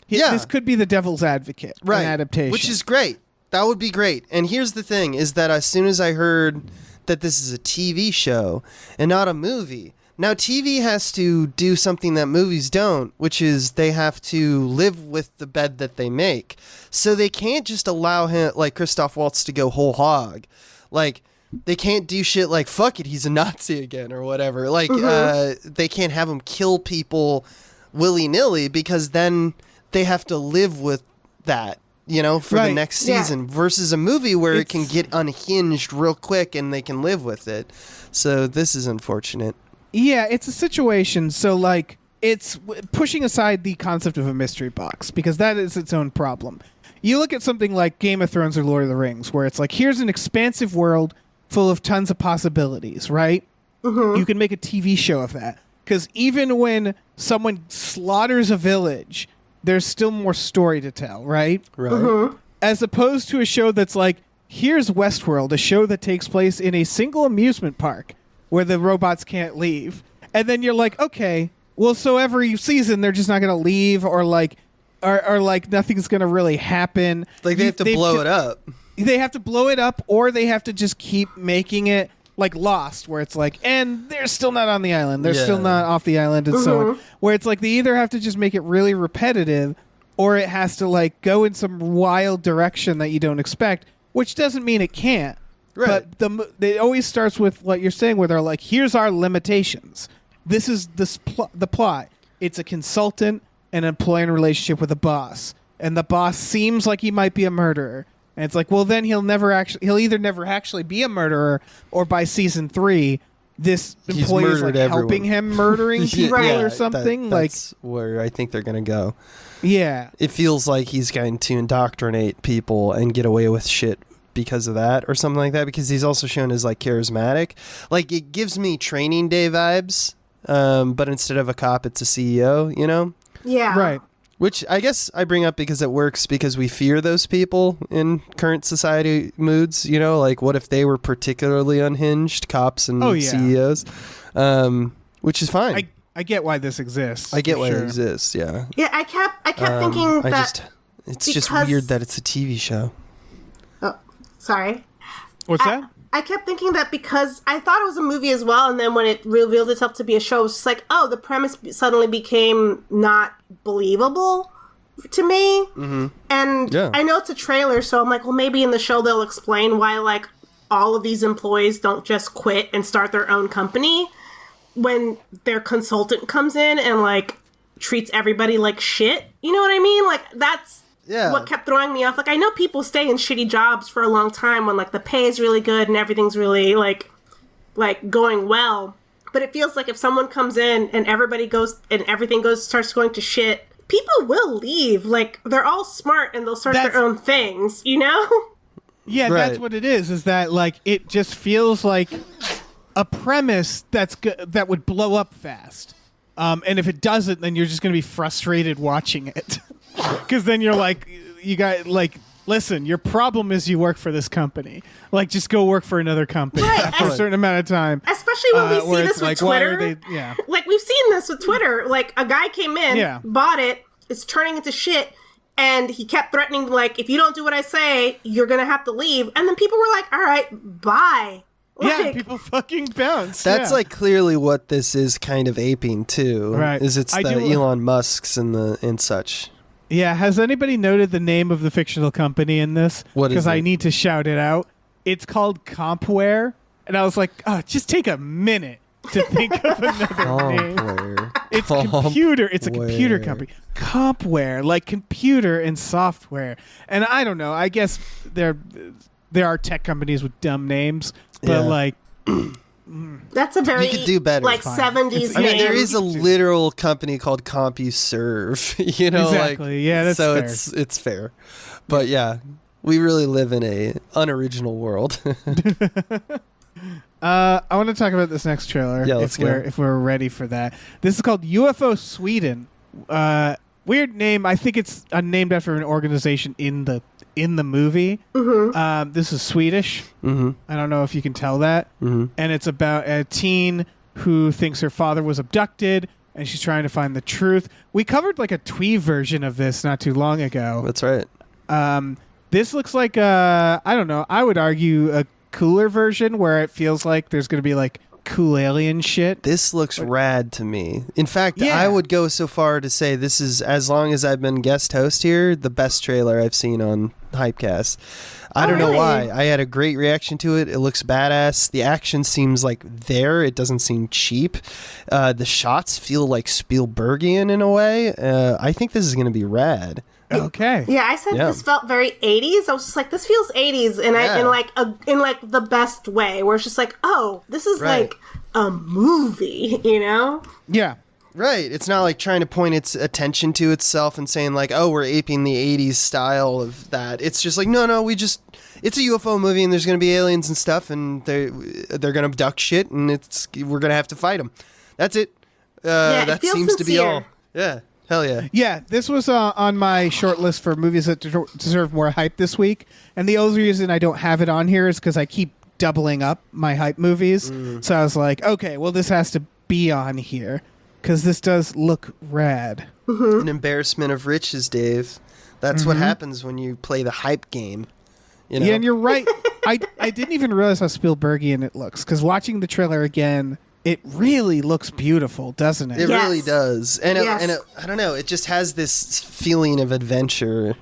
C: this could be the devil's advocate
E: Right.
C: in adaptation.
E: Which is great. That would be great. And here's the thing, is that as soon as I heard that this is a TV show and not a movie, now TV has to do something that movies don't, which is they have to live with the bed that they make. So they can't just allow him, like Christoph Waltz, to go whole hog. Like, they can't do shit like, fuck it, he's a Nazi again or whatever. Like, they can't have him kill people willy-nilly, because then they have to live with that, for the next season, versus a movie where it can get unhinged real quick and they can live with it. So this is unfortunate.
C: Yeah, it's a situation. So, like, it's pushing aside the concept of a mystery box, because that is its own problem. You look at something like Game of Thrones or Lord of the Rings, where it's like, here's an expansive world full of tons of possibilities, right? You can make a TV show of that. Because even when someone slaughters a village, there's still more story to tell, right?
E: Right.
C: As opposed to a show that's like, here's Westworld, a show that takes place in a single amusement park where the robots can't leave. And then you're like, okay, well, so every season they're just not going to leave, or like nothing's going to really happen.
E: Like they have to blow it up.
C: They have to blow it up, or they have to just keep making it like Lost, where it's like, and they're still not on the island. They're still not off the island, and so on. Where it's like they either have to just make it really repetitive, or it has to like go in some wild direction that you don't expect, which doesn't mean it can't.
E: Right.
C: But it always starts with what you're saying, where they're like, here's our limitations. This is the plot. It's a consultant and an employee relationship with a boss, and the boss seems like he might be a murderer. And it's like, well, then he'll either never actually be a murderer, or by season 3, this employee is like helping him murdering people or something.
E: That's where I think they're going to go.
C: Yeah.
E: It feels like he's going to indoctrinate people and get away with shit because of that, or something like that, because he's also shown as like charismatic. Like, it gives me Training Day vibes, but instead of a cop, it's a CEO,
D: Yeah.
C: Right.
E: Which I guess I bring up because it works, because we fear those people in current society moods, like what if they were particularly unhinged, cops and CEOs, which is fine.
C: I get why this exists.
E: I get why it exists, yeah.
D: Yeah, I kept thinking that
E: it's just weird that it's a TV show.
D: Oh, sorry.
C: What's that?
D: I kept thinking that because I thought it was a movie as well, and then when it revealed itself to be a show, it was just like, oh, the premise suddenly became not believable to me. Mm-hmm. And I know it's a trailer, so I'm like, well, maybe in the show they'll explain why, like, all of these employees don't just quit and start their own company when their consultant comes in and, like, treats everybody like shit. You know what I mean? Like, that's what kept throwing me off. Like, I know people stay in shitty jobs for a long time when, like, the pay is really good and everything's really, like going well. But it feels like if someone comes in and everybody goes and everything starts going to shit, people will leave. Like, they're all smart and they'll start their own things, you know?
C: Yeah, that's what it is that, like, it just feels like a premise that would blow up fast. And if it doesn't, then you're just going to be frustrated watching it. Because then you're like, listen, your problem is you work for this company. Like, just go work for another company after a certain amount of time.
D: Especially when we see this with Twitter.
C: Yeah.
D: Like, we've seen this with Twitter. Like, a guy came in, bought it, it's turning into shit, and he kept threatening, like, if you don't do what I say, you're going to have to leave. And then people were like, all right, bye. Like,
C: yeah, people fucking bounce.
E: That's like clearly what this is kind of aping to.
C: Right.
E: Is it's Elon Musk's and such.
C: Yeah, has anybody noted the name of the fictional company in this?
E: What is it?
C: Because I need to shout it out. It's called Compware. And I was like, oh, just take a minute to think of another name. It's computer. It's a computer company. Compware, like computer and software. And I don't know. I guess there are tech companies with dumb names, but like
D: that's a very,
E: you could do better.
D: Like, 70s
E: I mean,
D: name.
E: there is a literal company called CompuServe. You know,
C: exactly. Yeah, that's
E: so
C: fair.
E: it's fair. But yeah, we really live in a unoriginal world.
C: I want to talk about this next trailer.
E: Yeah, let's go.
C: If we're ready for that. This is called UFO Sweden. Weird name. I think it's named after an organization in the movie. Mm-hmm. This is Swedish.
E: Mm-hmm.
C: I don't know if you can tell that. Mm-hmm. And it's about a teen who thinks her father was abducted, and she's trying to find the truth. We covered like a twee version of this not too long ago.
E: That's right.
C: This looks like I don't know. I would argue a cooler version where it feels like there's going to be like cool alien shit.
E: This looks rad to me. In fact, I would go so far to say this is, as long as I've been guest host here, the best trailer I've seen on Hypecast. I don't know why. I had a great reaction to it. It looks badass. The action seems like there. It doesn't seem cheap. The shots feel like Spielbergian in a way. I think this is going to be rad.
C: Okay.
D: Yeah, I said this felt very 80s. I was just like, this feels 80s, and in like the best way, where it's just like, oh, this is like a movie, you know?
C: Yeah.
E: Right. It's not like trying to point its attention to itself and saying like, oh, we're aping the 80s style of that. It's just like, no, it's a UFO movie and there's going to be aliens and stuff and they're going to abduct shit and we're going to have to fight them. That's it. That seems to be all. Yeah. Hell yeah.
C: Yeah, this was on my short list for movies that deserve more hype this week. And the only reason I don't have it on here is because I keep doubling up my hype movies. So I was like, okay, well, this has to be on here because this does look rad.
E: Mm-hmm. An embarrassment of riches, Dave. That's what happens when you play the hype game. You know?
C: Yeah, and you're right. I didn't even realize how Spielbergian it looks because watching the trailer again, it really looks beautiful, doesn't it?
E: It really does. And, I don't know, it just has this feeling of adventure.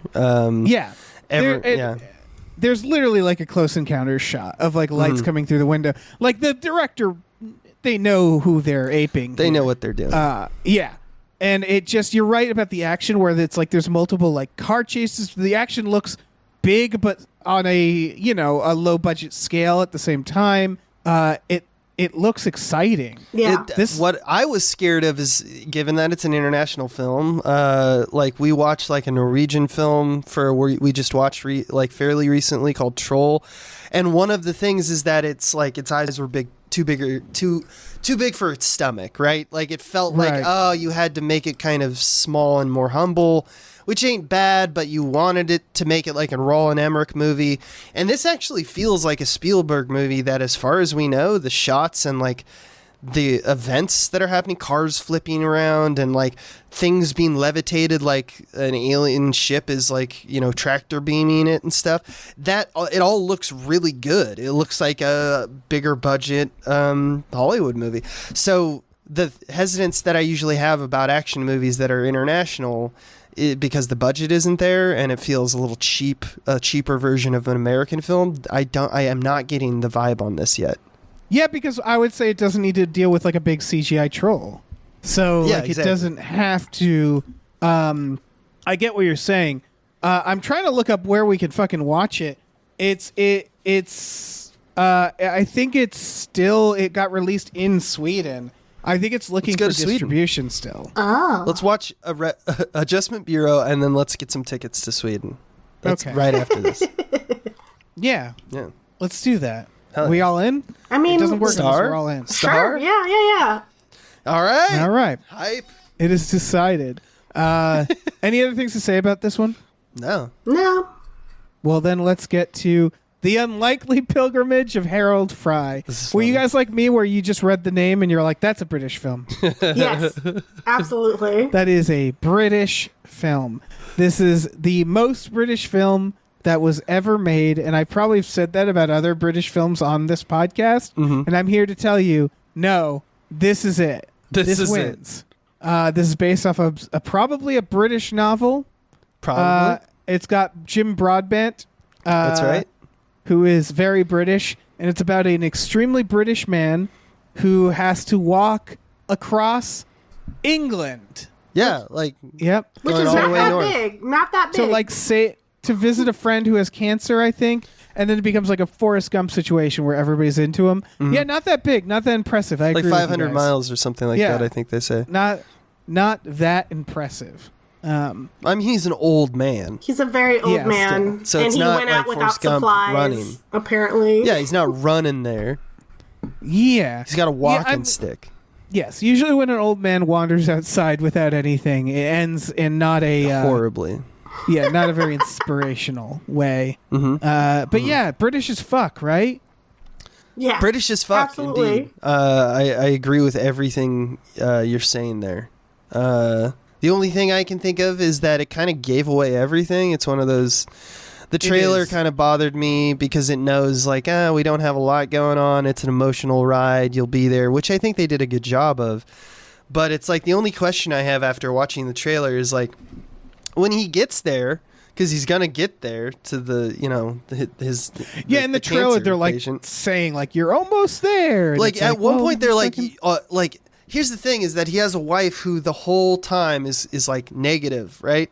C: There's literally like a close encounter shot of like lights coming through the window. Like the director, they know who they're aping.
E: They know what they're doing.
C: Yeah. And it just, you're right about the action where it's like there's multiple like car chases. The action looks big, but on a low budget scale at the same time. It looks exciting.
D: Yeah.
E: What I was scared of is, given that it's an international film, like we watched like a Norwegian film we just watched fairly recently called Troll, and one of the things is that it's like its eyes were too big for its stomach, right? Like it felt like you had to make it kind of small and more humble, which ain't bad, but you wanted it to make it like a Roland Emmerich movie. And this actually feels like a Spielberg movie that, as far as we know, the shots and like the events that are happening, cars flipping around and like things being levitated, like an alien ship is like, you know, tractor beaming it and stuff. That it all looks really good. It looks like a bigger budget Hollywood movie. So the hesitance that I usually have about action movies that are international, because the budget isn't there and it feels a little cheap, a cheaper version of an American film. I am not getting the vibe on this yet.
C: Yeah, because I would say it doesn't need to deal with like a big CGI troll. So
E: Yeah,
C: like
E: exactly.
C: it doesn't have to. I get what you're saying. I'm trying to look up where we can fucking watch it. It's. I think it got released in Sweden. I think it's looking
E: Let's go
C: for
E: to Sweden.
C: distribution still.
D: Oh.
E: Let's watch Adjustment Bureau and then let's get some tickets to Sweden. That's
C: Okay.
E: right after this.
C: Yeah,
E: Yeah.
C: let's do that.
E: Hell
C: We
E: yeah.
C: all in?
D: I mean,
C: It doesn't work unless
E: Star?
C: we're all in.
D: Sure. Yeah.
E: All right.
C: All right,
E: Hype.
C: it is decided. Any other things to say about this one?
E: No.
D: No.
C: Well, then let's get to The Unlikely Pilgrimage of Harold Fry.
E: This is
C: Were you
E: fun.
C: guys like me where you just read the name and you're like, that's a British film?
D: Yes. Absolutely.
C: That is a British film. This is the most British film that was ever made, and I probably have said that about other British films on this podcast, and I'm here to tell you, no, this is it.
E: This is
C: wins. This is based off of probably a British novel.
E: Probably.
C: It's got Jim Broadbent.
E: That's right.
C: Who is very British, and it's about an extremely British man who has to walk across England.
E: Yeah, like
C: Yep.
D: Which
E: Going
D: is
E: all the
D: not
E: way
D: that
E: north.
D: big. Not that big.
C: So like say to visit a friend who has cancer, I think, and then it becomes like a Forrest Gump situation where everybody's into him. Yeah, not that big, not that impressive. I
E: like
C: agree with you
E: 500
C: guys.
E: miles or something like
C: Yeah.
E: that, I think they say.
C: Not that impressive.
E: I mean, he's an old man.
D: He's a very old
C: Yeah,
D: man.
E: So
D: and
E: it's
D: he
E: not
D: went out
E: like
D: without
E: Forrest Gump
D: supplies,
E: running.
D: apparently.
E: Yeah, he's not running there.
C: Yeah.
E: He's got a walking
C: I'm-
E: stick.
C: Yes, usually when an old man wanders outside without anything, it ends in not a
E: Horribly.
C: yeah, not a very inspirational way. But yeah, British as fuck, right?
D: Yeah.
E: British as fuck,
D: Absolutely.
E: indeed. I agree with everything you're saying there. The only thing I can think of is that it kind of gave away everything. It's one of those... The trailer
C: is.
E: kind of bothered me because it knows, like, we don't have a lot going on. It's an emotional ride. You'll be there, which I think they did a good job of. But it's like the only question I have after watching the trailer is, like, when he gets there... Because he's gonna get there to the, you know, his
C: Yeah, in the trailer
E: cancer
C: they're like
E: patient.
C: saying like you're almost there. And
E: Like
C: it's
E: at one
C: well,
E: point they're
C: fucking-
E: like here's the thing is that he has a wife who the whole time is like negative, right?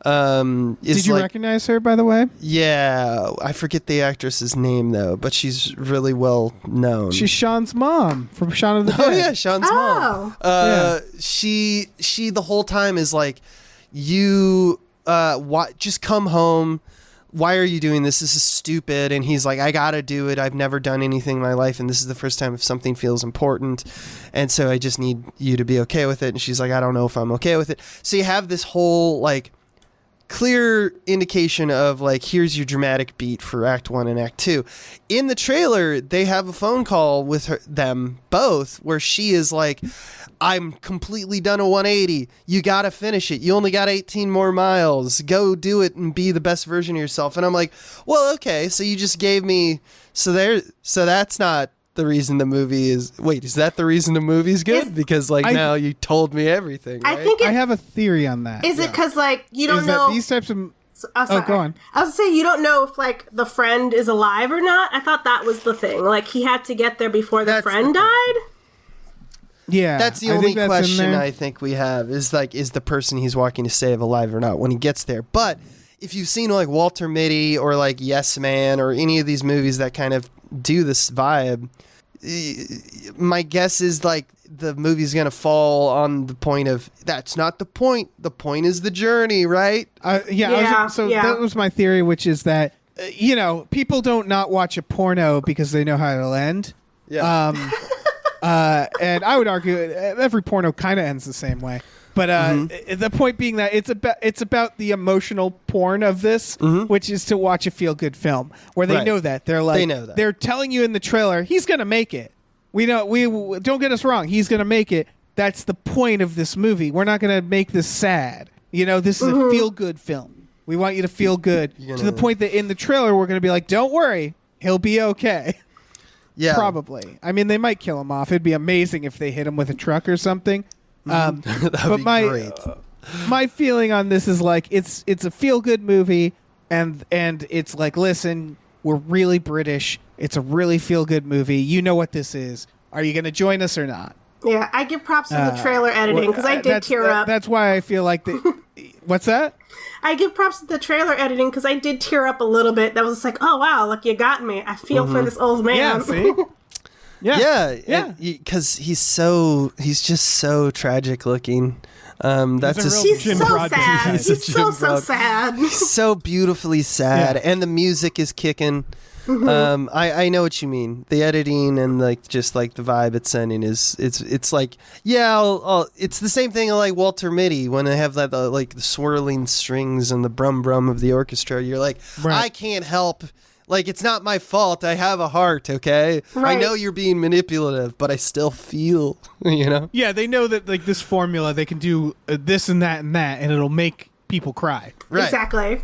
C: Did you
E: like,
C: recognize her, by the way?
E: Yeah, I forget the actress's name though, but she's really well known.
C: She's Sean's mom from Shaun of the Dead.
E: Oh yeah, Sean's mom.
D: Oh.
E: She the whole time is like, you just come home. Why are you doing this? This is stupid. And he's like, I gotta do it. I've never done anything in my life, and this is the first time if something feels important, and so I just need you to be okay with it. And she's like, I don't know if I'm okay with it. So you have this whole like clear indication of like, here's your dramatic beat for Act 1 and Act 2. In the trailer, they have a phone call with them both where she is like, I'm completely done a 180. You got to finish it. You only got 18 more miles. Go do it and be the best version of yourself. And I'm like, well, okay, so you just gave me so that's not the reason the movie is. Wait, is that the reason the movie's good?
D: Is-
E: because like now you told me everything.
D: I
E: right?
D: think
C: I have a theory on that.
D: Is it because like you don't
C: Is
D: know?
C: that these types of
D: Oh, sorry.
C: go on.
D: I was gonna say you don't know if like the friend is alive or not. I thought that was the thing. Like he had to get there before the
E: That's the
D: friend
E: thing.
D: died.
C: yeah,
E: That's the
C: I
E: only
C: think that's in
E: question
C: there.
E: I think we have is like, is the person he's walking to save alive or not when he gets there? But if you've seen like Walter Mitty or like Yes Man or any of these movies that kind of do this vibe, my guess is like the movie's gonna fall on the point of that's not the point. The point is the journey, right?
D: Yeah.
C: That was my theory, which is that people don't not watch a porno because they know how it'll end.
E: Yeah.
C: And I would argue every porno kind of ends the same way. But the point being that it's about the emotional porn of this, which is to watch a feel good film where they
E: Right.
C: know that they're like
E: They know that.
C: they're telling you in the trailer he's gonna make it, We don't get us wrong. He's going to make it. That's the point of this movie. We're not going to make this sad. This is a feel-good film. We want you to feel good to the point that in the trailer we're going to be like, don't worry, he'll be okay.
E: Yeah.
C: Probably. I mean, they might kill him off. It'd be amazing if they hit him with a truck or something.
E: That'd be great.
C: My feeling on this is like it's a feel-good movie, and it's like, listen, we're really British. It's a really feel-good movie. You know what this is. Are you going to join us or not?
D: Yeah, I give props to the trailer editing because I did tear up.
C: That's why I feel like what's that?
D: I give props to the trailer editing because I did tear up a little bit. That was just like, oh wow, like you got me. I feel for this old man.
C: Yeah, see?
E: Yeah. Because he's just so tragic looking.
D: He's so sad. He's so sad.
E: He's so beautifully sad, and the music is kicking. I know what you mean. The editing and just the vibe it's sending it's like it's the same thing like Walter Mitty when they have the swirling strings and the brum brum of the orchestra. You're like, right. I can't help. It's not my fault. I have a heart, okay? Right. I know you're being manipulative, but I still feel,
C: Yeah, they know that this formula, they can do this and that, and it'll make people cry.
D: Right. Exactly.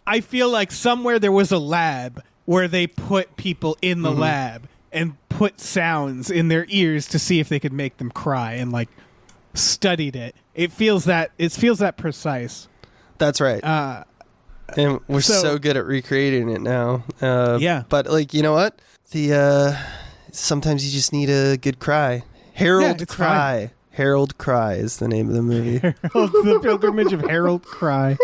C: I feel like somewhere there was a lab where they put people in the lab and put sounds in their ears to see if they could make them cry and studied it. It feels that precise.
E: That's right. And we're so good at recreating it now. But you know what? Sometimes you just need a good cry. Harold Cry. Fine. Harold Cry is the name of the movie.
C: The Pilgrimage of Harold Cry.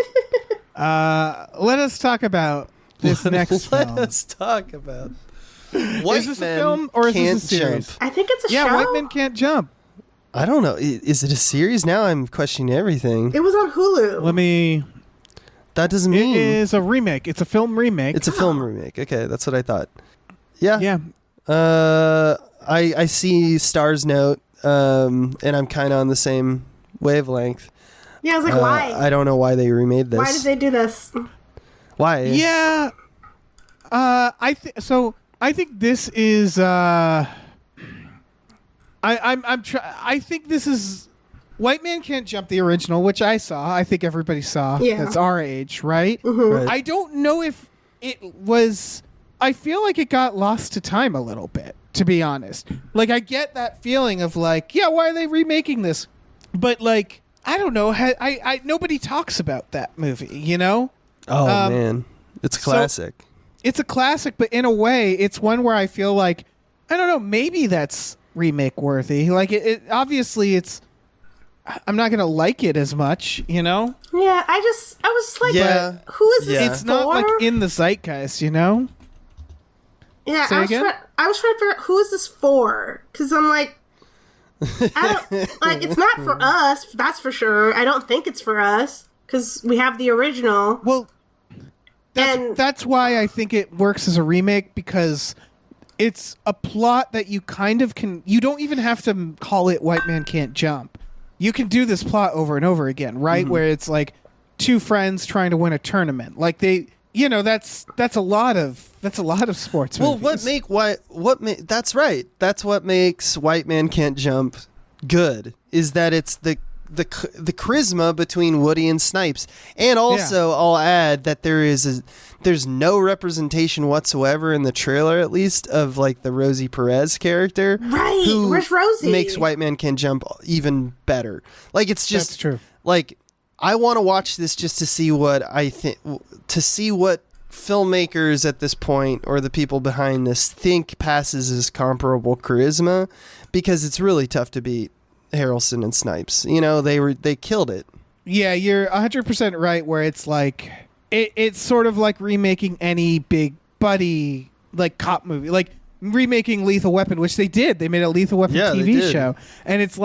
C: Let us talk about this next film.
E: Let us talk about
C: Is this a film or is this a series?
E: Jump.
D: I think it's a show.
C: Yeah, White Men Can't Jump.
E: I don't know. Is it a series? Now I'm questioning everything.
D: It was on Hulu.
E: That doesn't mean...
C: It is a remake. It's a film remake.
E: It's a film remake. Okay, that's what I thought. Yeah.
C: Yeah.
E: I see Star's Note, and I'm kind of on the same wavelength.
D: Yeah, I was like, why?
E: I don't know why they remade this.
D: Why did they do this?
E: Why?
C: Yeah. I think this is... I think this is... White Man Can't Jump, the original, which I saw. I think everybody saw.
D: Yeah.
C: That's our age, right?
E: Right?
C: I don't know if it was... I feel like it got lost to time a little bit, to be honest. I get that feeling of why are they remaking this? But I don't know. Nobody talks about that movie,
E: Oh, man. It's classic.
C: So it's a classic, but in a way, it's one where I feel like, I don't know, maybe that's remake worthy. It obviously it's... I'm not gonna like it as much,
D: Yeah, I was like, who is this?
C: It's not in the zeitgeist,
D: Yeah, I was trying to figure out who is this for, because I'm like, I don't it's not for us. That's for sure. I don't think it's for us because we have the original.
C: Well, that's why I think it works as a remake, because it's a plot that you kind of can. You don't even have to call it White Man Can't Jump. You can do this plot over and over again, right? Where it's two friends trying to win a tournament. That's a lot of sports movies.
E: That's right. That's what makes White Man Can't Jump good, is that it's the charisma between Woody and Snipes. And also I'll add that there's no representation whatsoever in the trailer, at least, of the Rosie Perez character.
D: Right. Where's Rosie?
E: Makes White Man Can Jump even better. It's just...
C: That's true.
E: I want to watch this just to see what filmmakers at this point, or the people behind this, think passes as comparable charisma, because it's really tough to beat Harrelson and Snipes. They killed it.
C: Yeah, you're 100% right, where it's it's sort of like remaking any big buddy cop movie, remaking Lethal Weapon, which they did. They made a Lethal Weapon TV show, and it's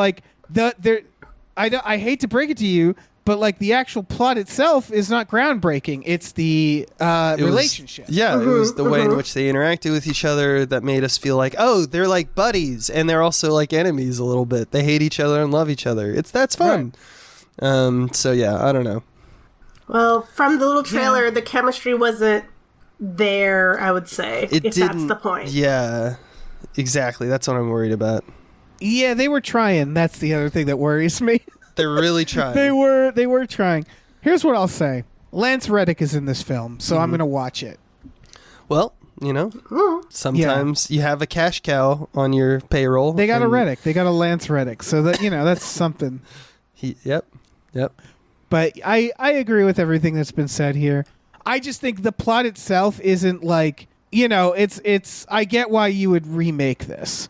C: I hate to break it to you, but the actual plot itself is not groundbreaking. It's the relationship.
E: It was the way in which they interacted with each other that made us feel they're like buddies, and they're also enemies a little bit. They hate each other and love each other. That's fun. Right. So yeah, I don't know.
D: Well, from the little trailer, the chemistry wasn't there, I would say, if that's the point.
E: Yeah. Exactly. That's what I'm worried about.
C: Yeah, they were trying. That's the other thing that worries me.
E: They're really trying.
C: They were trying. Here's what I'll say. Lance Reddick is in this film, so I'm going to watch it.
E: Well, sometimes you have a cash cow on your payroll.
C: They got a Reddick. They got a Lance Reddick. So that, that's something.
E: Yep.
C: But I agree with everything that's been said here. I just think the plot itself isn't like, it's I get why you would remake this.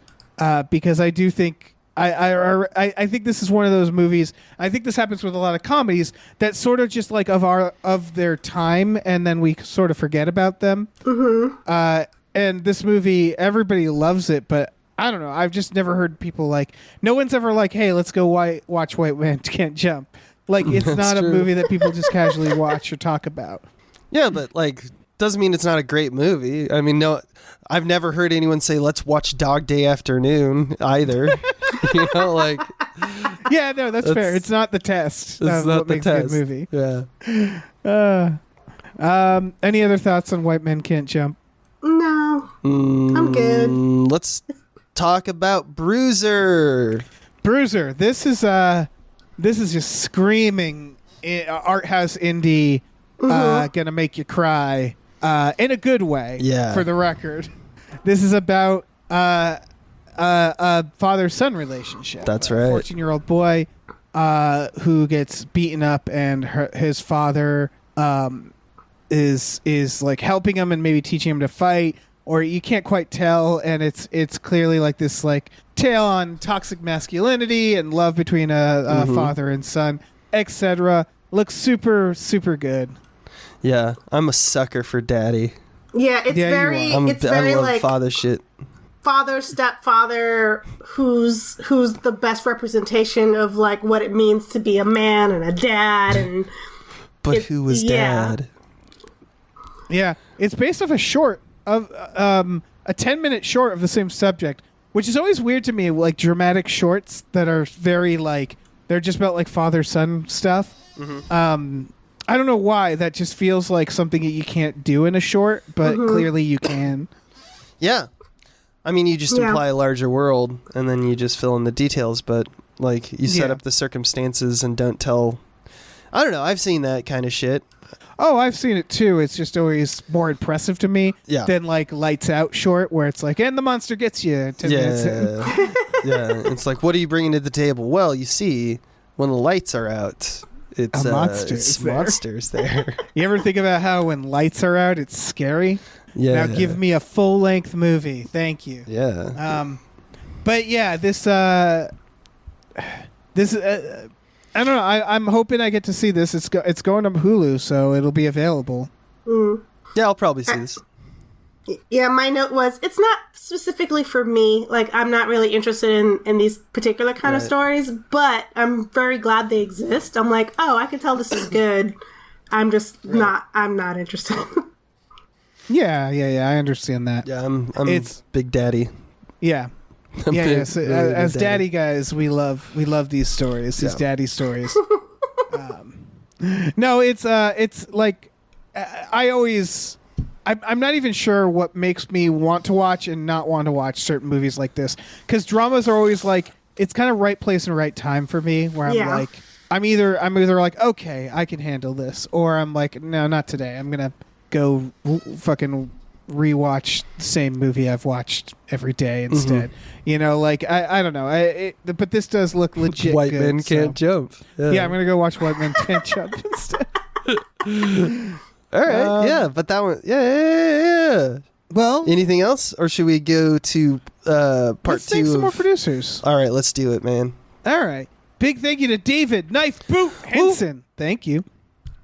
C: Because I do think I think this is one of those movies. I think this happens with a lot of comedies that sort of just like of their time, and then we sort of forget about them. Mm-hmm. And this movie, everybody loves it, but I don't know. I've just never heard people like. No one's ever like, "Hey, let's go watch White Man Can't Jump." Like it's not a movie that people just casually watch or talk about.
E: Yeah, but like doesn't mean it's not a great movie. I mean, no, I've never heard anyone say, "Let's watch Dog Day Afternoon" either.
C: Yeah, no, that's fair. It's not the test. That's not what makes a good movie.
E: Yeah.
C: Any other thoughts on White Men Can't Jump?
D: No, I'm good.
E: Let's talk about Bruiser.
C: Bruiser. This is just screaming art house indie. Gonna make you cry in a good way.
E: Yeah.
C: For the record, this is about a father-son relationship.
E: That's right.
C: 14-year-old boy who gets beaten up, and his father is like helping him and maybe teaching him to fight, or you can't quite tell, and it's clearly like this like tale on toxic masculinity and love between a father and son, etc. Looks super, super good.
E: Yeah, I'm a sucker for daddy.
D: Yeah, it's very
E: I love
D: like
E: father shit.
D: Father, stepfather, who's the best representation of like what it means to be a man and a dad, and
E: but who was dad?
C: Yeah, it's based off a short of a 10-minute short of the same subject, which is always weird to me. Like dramatic shorts that are very like they're just about like father-son stuff. Mm-hmm. I don't know why that just feels like something that you can't do in a short, but clearly you can.
E: Yeah. I mean, you just imply a larger world, and then you just fill in the details, but, like, you set up the circumstances and don't tell... I don't know, I've seen that kind of shit.
C: Oh, I've seen it, too. It's just always more impressive to me than, like, Lights Out short, where it's like, and the monster gets you 10 minutes in.
E: Yeah, it's like, what are you bringing to the table? Well, you see, when the lights are out... It's monsters there.
C: You ever think about how when lights are out, it's scary?
E: Yeah.
C: Now give me a full-length movie. Thank you.
E: Yeah.
C: But yeah, this I don't know. I'm hoping I get to see this. It's going to Hulu, so it'll be available.
E: Yeah, I'll probably see this.
D: Yeah, my note was, it's not specifically for me. Like, I'm not really interested in these particular kind of stories, but I'm very glad they exist. I'm like, oh, I can tell this is good. I'm just I'm not interested.
C: Yeah, I understand that.
E: Yeah, it's Big Daddy.
C: Yeah. So, as daddy guys, we love these stories, these daddy stories. No, it's like I'm not even sure what makes me want to watch and not want to watch certain movies like this, because dramas are always like, it's kind of right place and right time for me, where I'm like, I'm either like, okay, I can handle this, or I'm like, no, not today. I'm gonna go fucking rewatch the same movie I've watched every day instead. Like I don't know. But this does look legit.
E: White
C: good,
E: Men Can't Jump.
C: Yeah, I'm gonna go watch White Men Can't Jump instead.
E: All right, but that one, yeah.
C: Well,
E: anything else, or should we go to part
C: let's
E: 2?
C: Thank some more producers.
E: All right, let's do it, man.
C: All right, big thank you to David Knife Boot Henson. Thank you.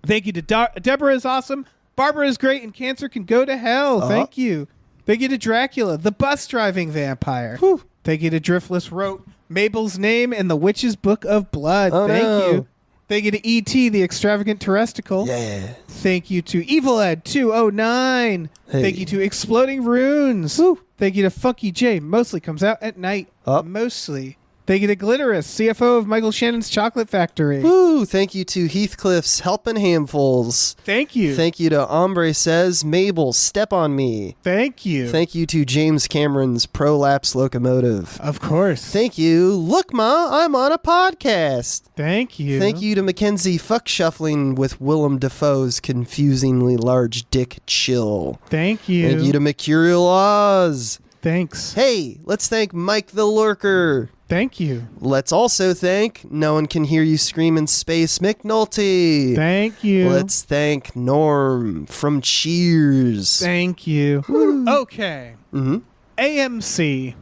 C: Thank you to Deborah is awesome. Barbara is great, and cancer can go to hell. Thank you. Thank you to Dracula, the bus driving vampire. Thank you to Driftless wrote Mabel's name in the Witch's Book of Blood. Thank you. Thank you to E.T., the extravagant terresticle.
E: Yeah.
C: Thank you to Evil Ed 209.
E: Hey.
C: Thank you to Exploding Runes. Thank you to Funky J. Mostly comes out at night. Mostly. Thank you to Glitterous, CFO of Michael Shannon's Chocolate Factory.
E: Woo! Thank you to Heathcliff's Helpin' Handfuls.
C: Thank you.
E: Thank you to Ombre Says, Mabel, Step on Me.
C: Thank you.
E: Thank you to James Cameron's Prolapse Locomotive.
C: Of course.
E: Thank you. Look, Ma, I'm on a podcast.
C: Thank you.
E: Thank you to Mackenzie Fuck Shuffling with Willem Dafoe's confusingly large dick chill.
C: Thank you.
E: Thank you to Mercurial Oz.
C: Thanks.
E: Hey, let's thank Mike the Lurker.
C: Thank you.
E: Let's also thank No One Can Hear You Scream in Space McNulty.
C: Thank you.
E: Let's thank Norm from Cheers.
C: Thank you. Okay.
E: Mm-hmm.
C: AMC.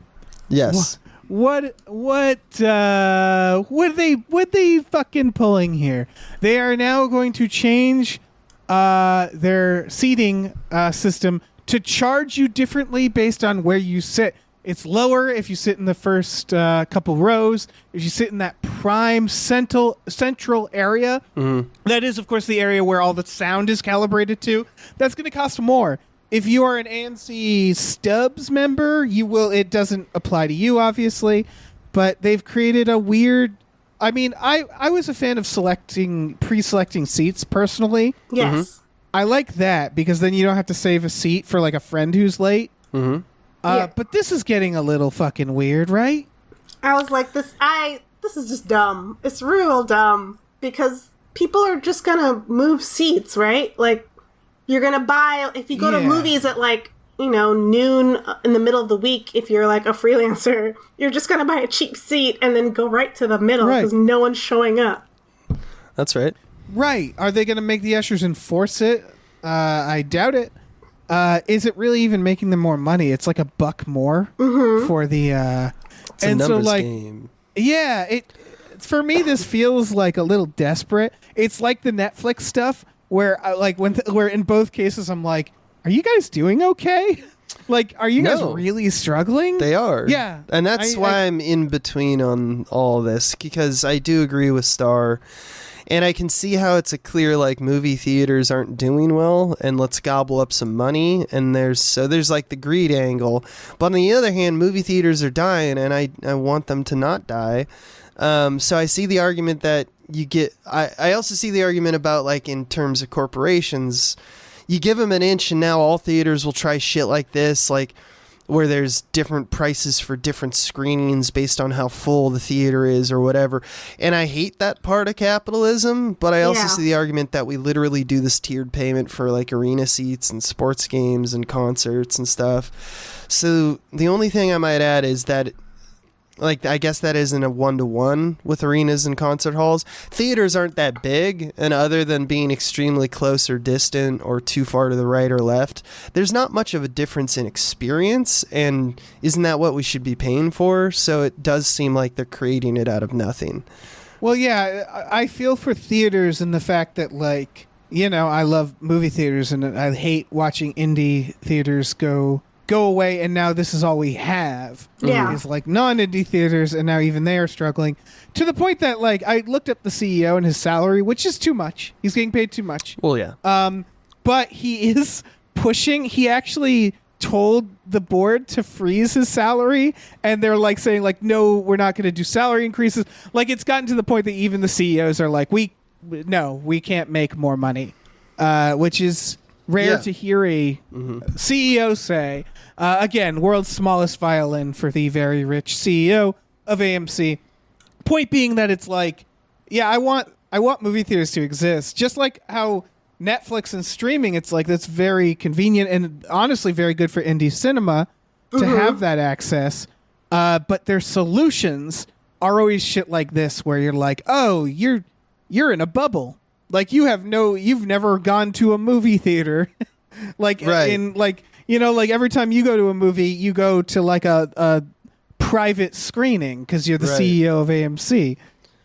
E: Yes.
C: What they fucking pulling here? They are now going to change their seating system to charge you differently based on where you sit. It's lower if you sit in the first couple rows. If you sit in that prime central area, that is, of course, the area where all the sound is calibrated to. That's going to cost more. If you are an AMC Stubs member, it doesn't apply to you, obviously, but they've created a weird. I mean, I was a fan of pre-selecting seats personally.
D: Yes.
C: I like that because then you don't have to save a seat for like a friend who's late.
E: Mm-hmm.
D: Yeah.
C: But this is getting a little fucking weird, right?
D: I was like, this is just dumb. It's real dumb because people are just gonna move seats, right? Like, you're gonna buy, if you go to movies at like, noon in the middle of the week, if you're like a freelancer, you're just gonna buy a cheap seat and then go right to the middle because no one's showing up.
E: That's right.
C: Right. Are they gonna make the ushers enforce it? I doubt it. Is it really even making them more money? It's like $1 more for the
E: It's a numbers game.
C: Yeah, for me this feels like a little desperate. It's like the Netflix stuff where where in both cases I'm like, are you guys doing okay? Like, are you guys really struggling?
E: They are.
C: Yeah.
E: And that's why I'm in between on all this, because I do agree with Star. And I can see how it's a clear, like, movie theaters aren't doing well, and let's gobble up some money. And there's like the greed angle. But on the other hand, movie theaters are dying, and I want them to not die. So I see the argument that you get. I also see the argument about, like, in terms of corporations, you give them an inch, and now all theaters will try shit like this, like, where there's different prices for different screenings based on how full the theater is or whatever. And I hate that part of capitalism, but I also see the argument that we literally do this tiered payment for like arena seats and sports games and concerts and stuff. So the only thing I might add is that, like, I guess that isn't a 1-to-1 with arenas and concert halls. Theaters aren't that big, and other than being extremely close or distant or too far to the right or left, there's not much of a difference in experience, and isn't that what we should be paying for? So it does seem like they're creating it out of nothing.
C: Well, yeah, I feel for theaters and the fact that, like, I love movie theaters, and I hate watching indie theaters go away, and now this is all we have.
D: Yeah.
C: Is like non-indie theaters, and now even they are struggling to the point that, like, I looked up the CEO and his salary, which is too much. He's getting paid too much.
E: Well, yeah.
C: But he is pushing. He actually told the board to freeze his salary, and they're like saying, like, no, we're not going to do salary increases. Like, it's gotten to the point that even the CEOs are like, we can't make more money, which is rare to hear a CEO say. Again, world's smallest violin for the very rich CEO of AMC. Point being that it's like, yeah, I want movie theaters to exist, just like how Netflix and streaming. It's like that's very convenient and honestly very good for indie cinema to have that access. But their solutions are always shit like this, where you're like, oh, you're in a bubble. Like you've never gone to a movie theater. Like in like. Like every time you go to a movie, you go to like a private screening because you're the CEO of AMC.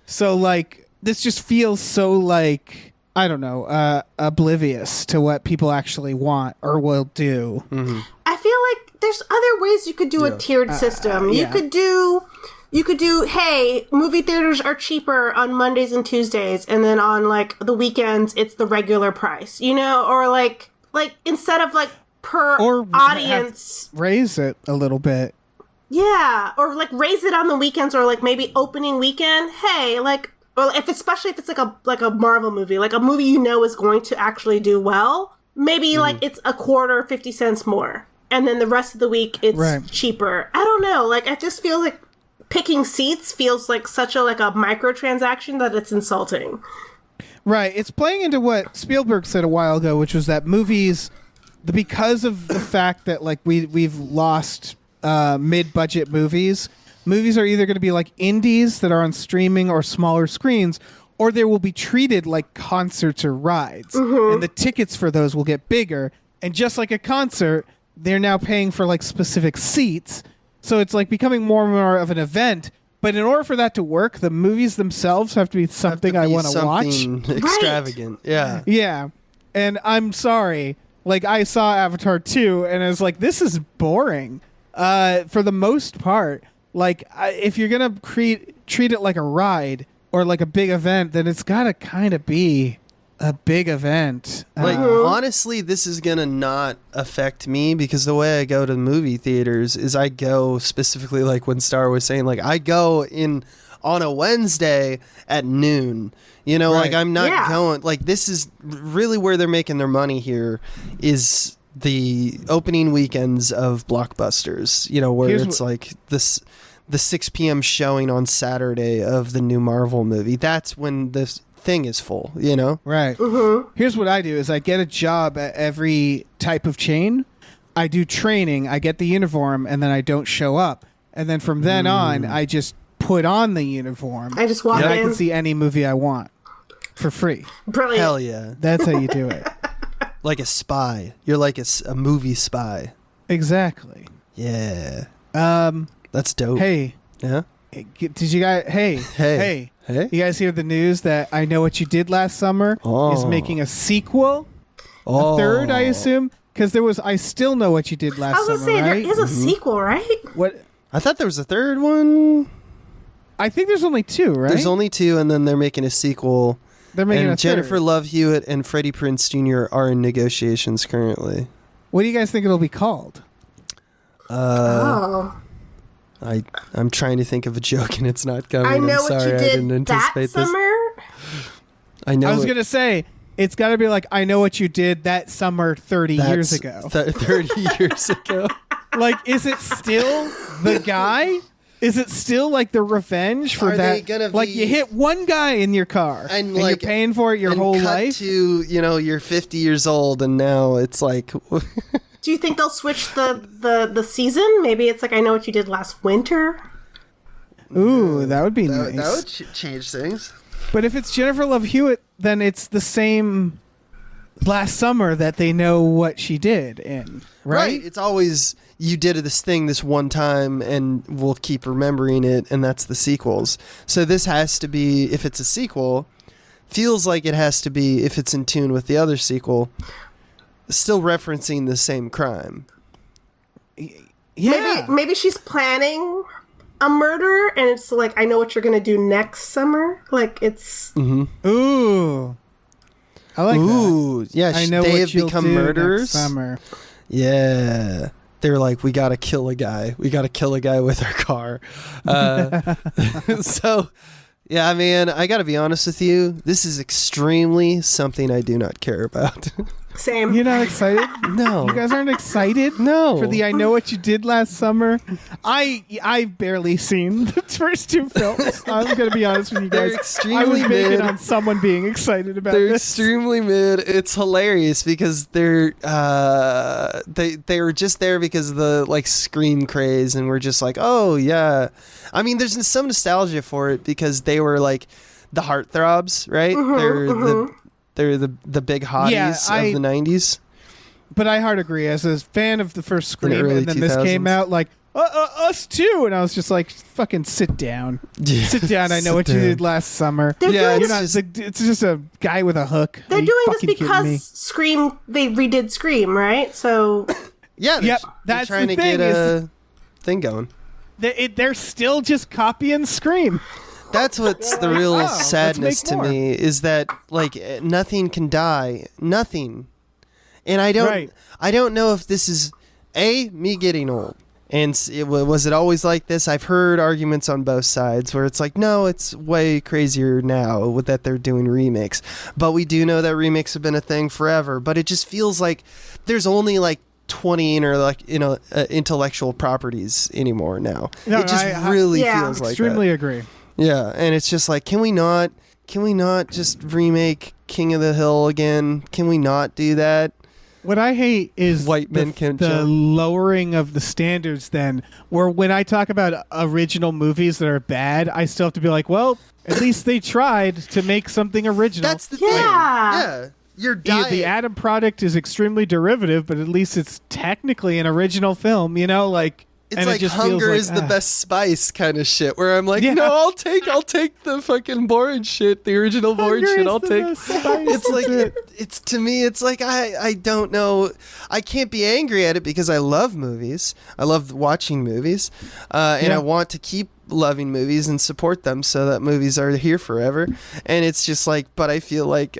C: So like this just feels so like, I don't know, oblivious to what people actually want or will do. Mm-hmm.
D: I feel like there's other ways you could do a tiered system. You could do, hey, movie theaters are cheaper on Mondays and Tuesdays, and then on like the weekends it's the regular price, or like instead of like per
C: or
D: audience
C: raise it a little bit.
D: Yeah, or like raise it on the weekends, or like maybe opening weekend. Hey, like, or especially if it's like a Marvel movie, like a movie you know is going to actually do well. Maybe like it's a quarter, 50 cents more, and then the rest of the week it's cheaper. I don't know. Like, I just feel like picking seats feels like such a microtransaction that it's insulting.
C: Right. It's playing into what Spielberg said a while ago, which was that movies, because of the fact that like we've lost mid-budget movies are either going to be like indies that are on streaming or smaller screens, or they will be treated like concerts or rides, and the tickets for those will get bigger. And just like a concert, they're now paying for like specific seats, so it's like becoming more and more of an event. But in order for that to work, the movies themselves have to be something I want to watch.
E: Extravagant, yeah.
C: Yeah, and I'm sorry. Like, I saw Avatar 2, and I was like, this is boring. For the most part, like, if you're gonna treat it like a ride or like a big event, then it's gotta kind of be a big event.
E: Like, honestly, this is gonna not affect me because the way I go to movie theaters is I go specifically, like when Star was saying, like, I go in on a Wednesday at noon. You know, like, I'm not going, like, this is really where they're making their money here is the opening weekends of blockbusters, you know, where it's like the 6 p.m. showing on Saturday of the new Marvel movie. That's when this thing is full, you know?
C: Right. Here's what I do is I get a job at every type of chain. I do training, I get the uniform, and then I don't show up. And then from then on, I just put on the uniform.
D: I just walk in.
C: I can see any movie I want for free.
D: Brilliant.
E: Hell yeah.
C: That's how you do it.
E: Like a spy. You're like a movie spy.
C: Exactly.
E: Yeah. That's dope.
C: Hey.
E: Yeah?
C: Did you guys... Hey. You guys hear the news that I Know What You Did Last Summer is making a sequel? A third, I assume? Because there was I Still Know What You Did Last Summer,
D: I was going to say,
C: right?
D: there is a sequel, right?
C: What?
E: I thought there was a third one.
C: I think there's only two, right?
E: There's only two, and then they're making a sequel.
C: They're making a
E: Jennifer
C: third.
E: Love Hewitt and Freddie Prinze Jr. are in negotiations currently.
C: What do you guys think it'll be called?
E: I'm trying to think of a joke and it's not coming.
D: I Know
E: I'm
D: What
E: sorry,
D: You
E: I
D: Did
E: didn't anticipate
D: That Summer?
E: I know.
C: I was going to say, it's got to be like, I Know What You Did That Summer 30 years ago.
E: 30 years ago.
C: Like, is it still the guy? Is it still like the revenge for
E: Are
C: that?
E: they gonna
C: like,
E: be-
C: you hit one guy in your car and
E: like,
C: you're paying for it your
E: and
C: whole
E: cut
C: life?
E: to, you know, you're 50 years old and now it's like...
D: Do you think they'll switch the season? Maybe it's like I Know What You Did Last Winter?
C: Ooh, that would be nice.
E: That would change things.
C: But if it's Jennifer Love Hewitt, then it's the same last summer that they know what she did in, right?
E: It's always, you did this thing this one time and we'll keep remembering it, and that's the sequels. So this has to be, if it's a sequel, feels like it has to be, if it's in tune with the other sequel, still referencing the same crime.
C: Yeah.
D: Maybe she's planning a murder and it's like, I know what you're going to do next summer. Like, it's...
C: Ooh. I like that.
E: Ooh, yeah,
C: I know
E: they
C: what
E: have
C: you'll
E: become
C: do
E: murderers.
C: next summer.
E: Yeah. They're like, we got to kill a guy. We got to kill a guy with our car. So, yeah, man, I got to be honest with you. This is extremely something I do not care about.
D: Same.
C: You're not excited?
E: No.
C: You guys aren't excited?
E: No.
C: For the I Know What You Did Last Summer? I've barely seen the first two films. I'm going to be honest with you guys.
E: They're extremely
C: I was banking
E: mid.
C: on someone being excited about
E: They're
C: this.
E: extremely mid. It's hilarious because they're they were just there because of the like Scream craze, and we're just like, oh yeah. I mean, there's some nostalgia for it because they were like the heartthrobs, right? They're the big hotties of the 90s.
C: But I hard agree. As a fan of the first Scream,
E: early
C: and then this
E: 2000s.
C: came out like, us too. And I was just like, fucking sit down.
E: Yeah,
C: Sit down. I know what you did last summer.
D: They're doing
C: You're
D: this,
C: not, it's just a guy with a hook.
D: they're
C: Are you
D: doing this
C: fucking kidding me?
D: because Scream, they redid Scream, right? So...
E: Yeah,
C: Yep,
E: they're
C: that's
E: trying
C: the
E: to
C: thing
E: get a thing going.
C: They're still just copying Scream.
E: That's what's the real
C: let's
E: sadness
C: make
E: to
C: more.
E: me is that like nothing can die, nothing, and I don't know if this is me getting old, And was it always like this? I've heard arguments on both sides where it's like, no, it's way crazier now with that they're doing remakes. But we do know that remakes have been a thing forever. But it just feels like there's only like 20 intellectual properties anymore now.
C: No,
E: it just really feels like
C: extremely
E: that.
C: agree.
E: Yeah, and it's just like, can we not just remake King of the Hill again? Can we not do that?
C: What I hate is
E: White men can't
C: the
E: jump.
C: lowering of the standards then, where when I talk about original movies that are bad, I still have to be like, well, at least they tried to make something original.
E: That's the thing.
D: Yeah.
E: Yeah. Your diet.
C: The Adam product is extremely derivative, but at least it's technically an original film, you know? Like,
E: It's
C: and
E: like
C: it just
E: hunger
C: feels
E: is
C: like,
E: the best spice kind of shit. Where I'm like,
C: Yeah.
E: no, I'll take the fucking boring shit, the original boring
C: Hunger
E: shit.
C: is
E: I'll
C: the
E: take.
C: best spice,
E: It's like
C: that's
E: it's to me. It's like I don't know. I can't be angry at it because I love movies. I love watching movies, and
C: Yeah.
E: I want to keep loving movies and support them so that movies are here forever. And it's just like, but I feel like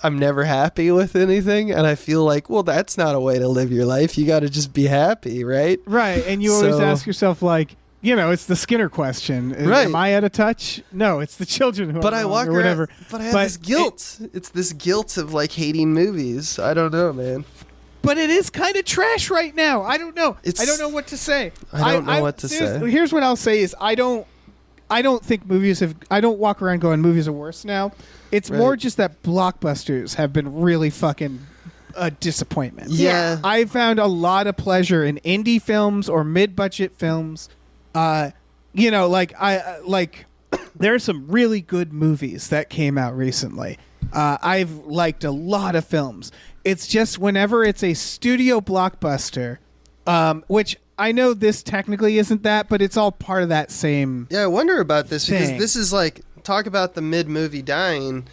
E: I'm never happy with anything, and I feel like, well, that's not a way to live your life. You got to just be happy, right?
C: Right, and you always
E: So-
C: ask yourself, like, you know, it's the Skinner question.
E: Right.
C: Am I out of touch? No, it's the children who
E: But
C: are
E: I
C: wrong
E: walk
C: or whatever.
E: around, but I have
C: But
E: this guilt. It's this guilt of like hating movies. I don't know, man.
C: But it is kind of trash right now. I don't know.
E: It's-
C: I don't know what to say.
E: I don't know what to say.
C: Here's what I'll say is I don't think I don't walk around going movies are worse now. It's
E: Right.
C: more just that blockbusters have been really fucking a disappointment.
E: Yeah.
C: I found a lot of pleasure in indie films or mid-budget films. You know, like there are some really good movies that came out recently. I've liked a lot of films. It's just whenever it's a studio blockbuster, which I know this technically isn't that, but it's all part of that same.
E: Yeah, I wonder about this because
C: thing.
E: this is like, talk about the mid-movie dying.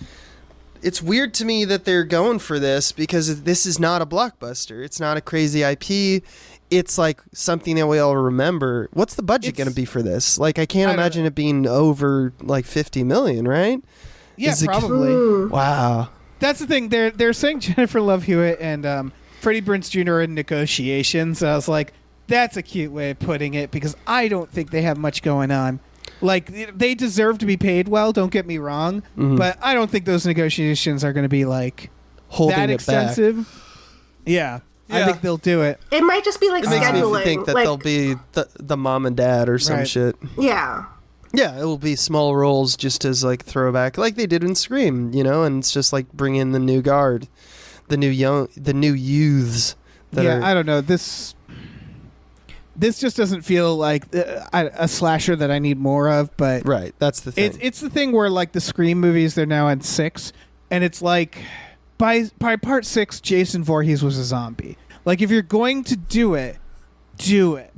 E: It's weird to me that they're going for this because this is not a blockbuster. It's not a crazy IP. It's like something that we all remember. What's the budget going to be for this? Like, I can't
C: I don't
E: imagine it being over like 50 million, right?
C: Yeah,
E: Is it-
C: probably.
E: Wow.
C: That's the thing. They're saying Jennifer Love Hewitt and Freddie Prinze Jr. are in negotiations. I was like, that's a cute way of putting it because I don't think they have much going on. Like, they deserve to be paid well, don't get me wrong, but I don't think those negotiations are going to be, like,
E: Holding
C: that
E: it
C: extensive. Yeah, I
E: Yeah.
C: think they'll do it.
D: It might just be like
E: It makes
D: scheduling.
E: me think that
D: like,
E: they'll be the mom and dad or some
C: Right.
E: shit.
D: yeah.
E: Yeah, it will be small roles just as like throwback, like they did in Scream, you know, and it's just like bring in the new guard, the new youths. That
C: Yeah,
E: are,
C: I don't know. This just doesn't feel like a slasher that I need more of, but
E: right. That's the thing.
C: it's the thing where like the Scream movies, they're now on 6, and it's like by part 6, Jason Voorhees was a zombie. Like if you're going to do it, do it.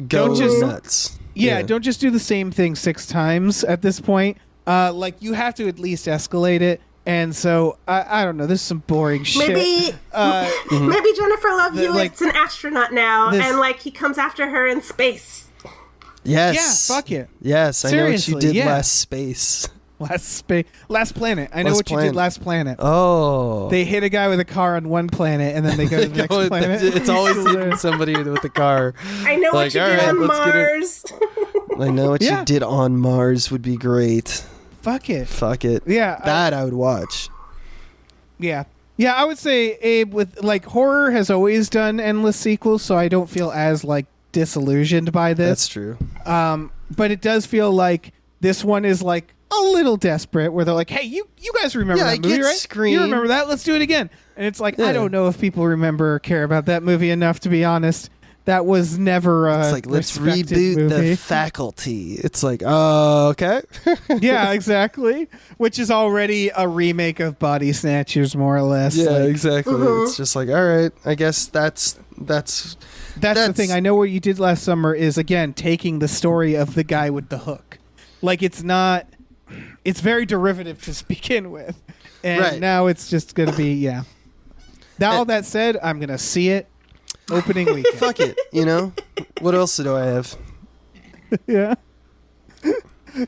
E: Go
C: don't just-
E: nuts.
C: Yeah, don't just do the same thing 6 times at this point. Like you have to at least escalate it. And so I don't know. This is some boring shit.
D: Maybe
E: Mm-hmm.
D: maybe Jennifer Love Hewitt's
C: like,
D: an astronaut now,
C: this-
D: and like he comes after her in space.
E: Yes.
C: Yeah, fuck it.
E: Yes, I know what you
C: Seriously,
E: did
C: yeah.
E: last space.
C: Last Planet. I know
E: Last
C: what you
E: Planet.
C: did last Planet.
E: Oh.
C: They hit a guy with a car on one planet, and then they go to the next planet.
E: It's always hitting somebody with a car.
D: I know
E: Like,
D: what you
E: all
D: did
E: right,
D: on
E: let's get it.
D: Mars.
E: I know what
C: Yeah.
E: you did on Mars would be great.
C: Fuck it.
E: Fuck it.
C: Yeah.
E: That I would watch.
C: Yeah. Yeah, I would say Abe with like horror has always done endless sequels, so I don't feel as like disillusioned by
E: That's
C: this.
E: true.
C: But it does feel like this one is like a little desperate where they're like, "Hey, you guys remember
E: Yeah, I
C: that movie,
E: get
C: right?
E: Scream.
C: You remember that? Let's do it again." And it's like,
E: Yeah.
C: I don't know if people remember or care about that movie enough to be honest. That was never a
E: It's like, let's
C: respected
E: reboot
C: movie.
E: the Faculty. It's like, oh, okay.
C: Yeah, exactly. Which is already a remake of Body Snatchers, more or less.
E: Yeah,
C: Like,
E: exactly. It's just like, all right, I guess that's
C: that's the thing. I know what you did last summer is again taking the story of the guy with the hook. Like it's very derivative to begin with, and
E: Right.
C: now it's just gonna be Now all that said, I'm gonna see it opening weekend.
E: fuck it. You know, what else do I have?
C: Yeah.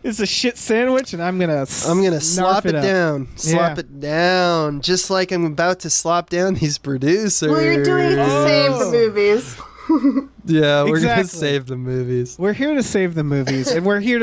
C: It's a shit sandwich, and I'm gonna
E: slop it
C: up.
E: down. Slop
C: Yeah.
E: it down. Just like I'm about to slop down these producers.
D: Well, you're doing it the same for movies.
E: Yeah, we're gonna
C: Exactly.
E: save the movies.
C: We're here to save the movies, and we're here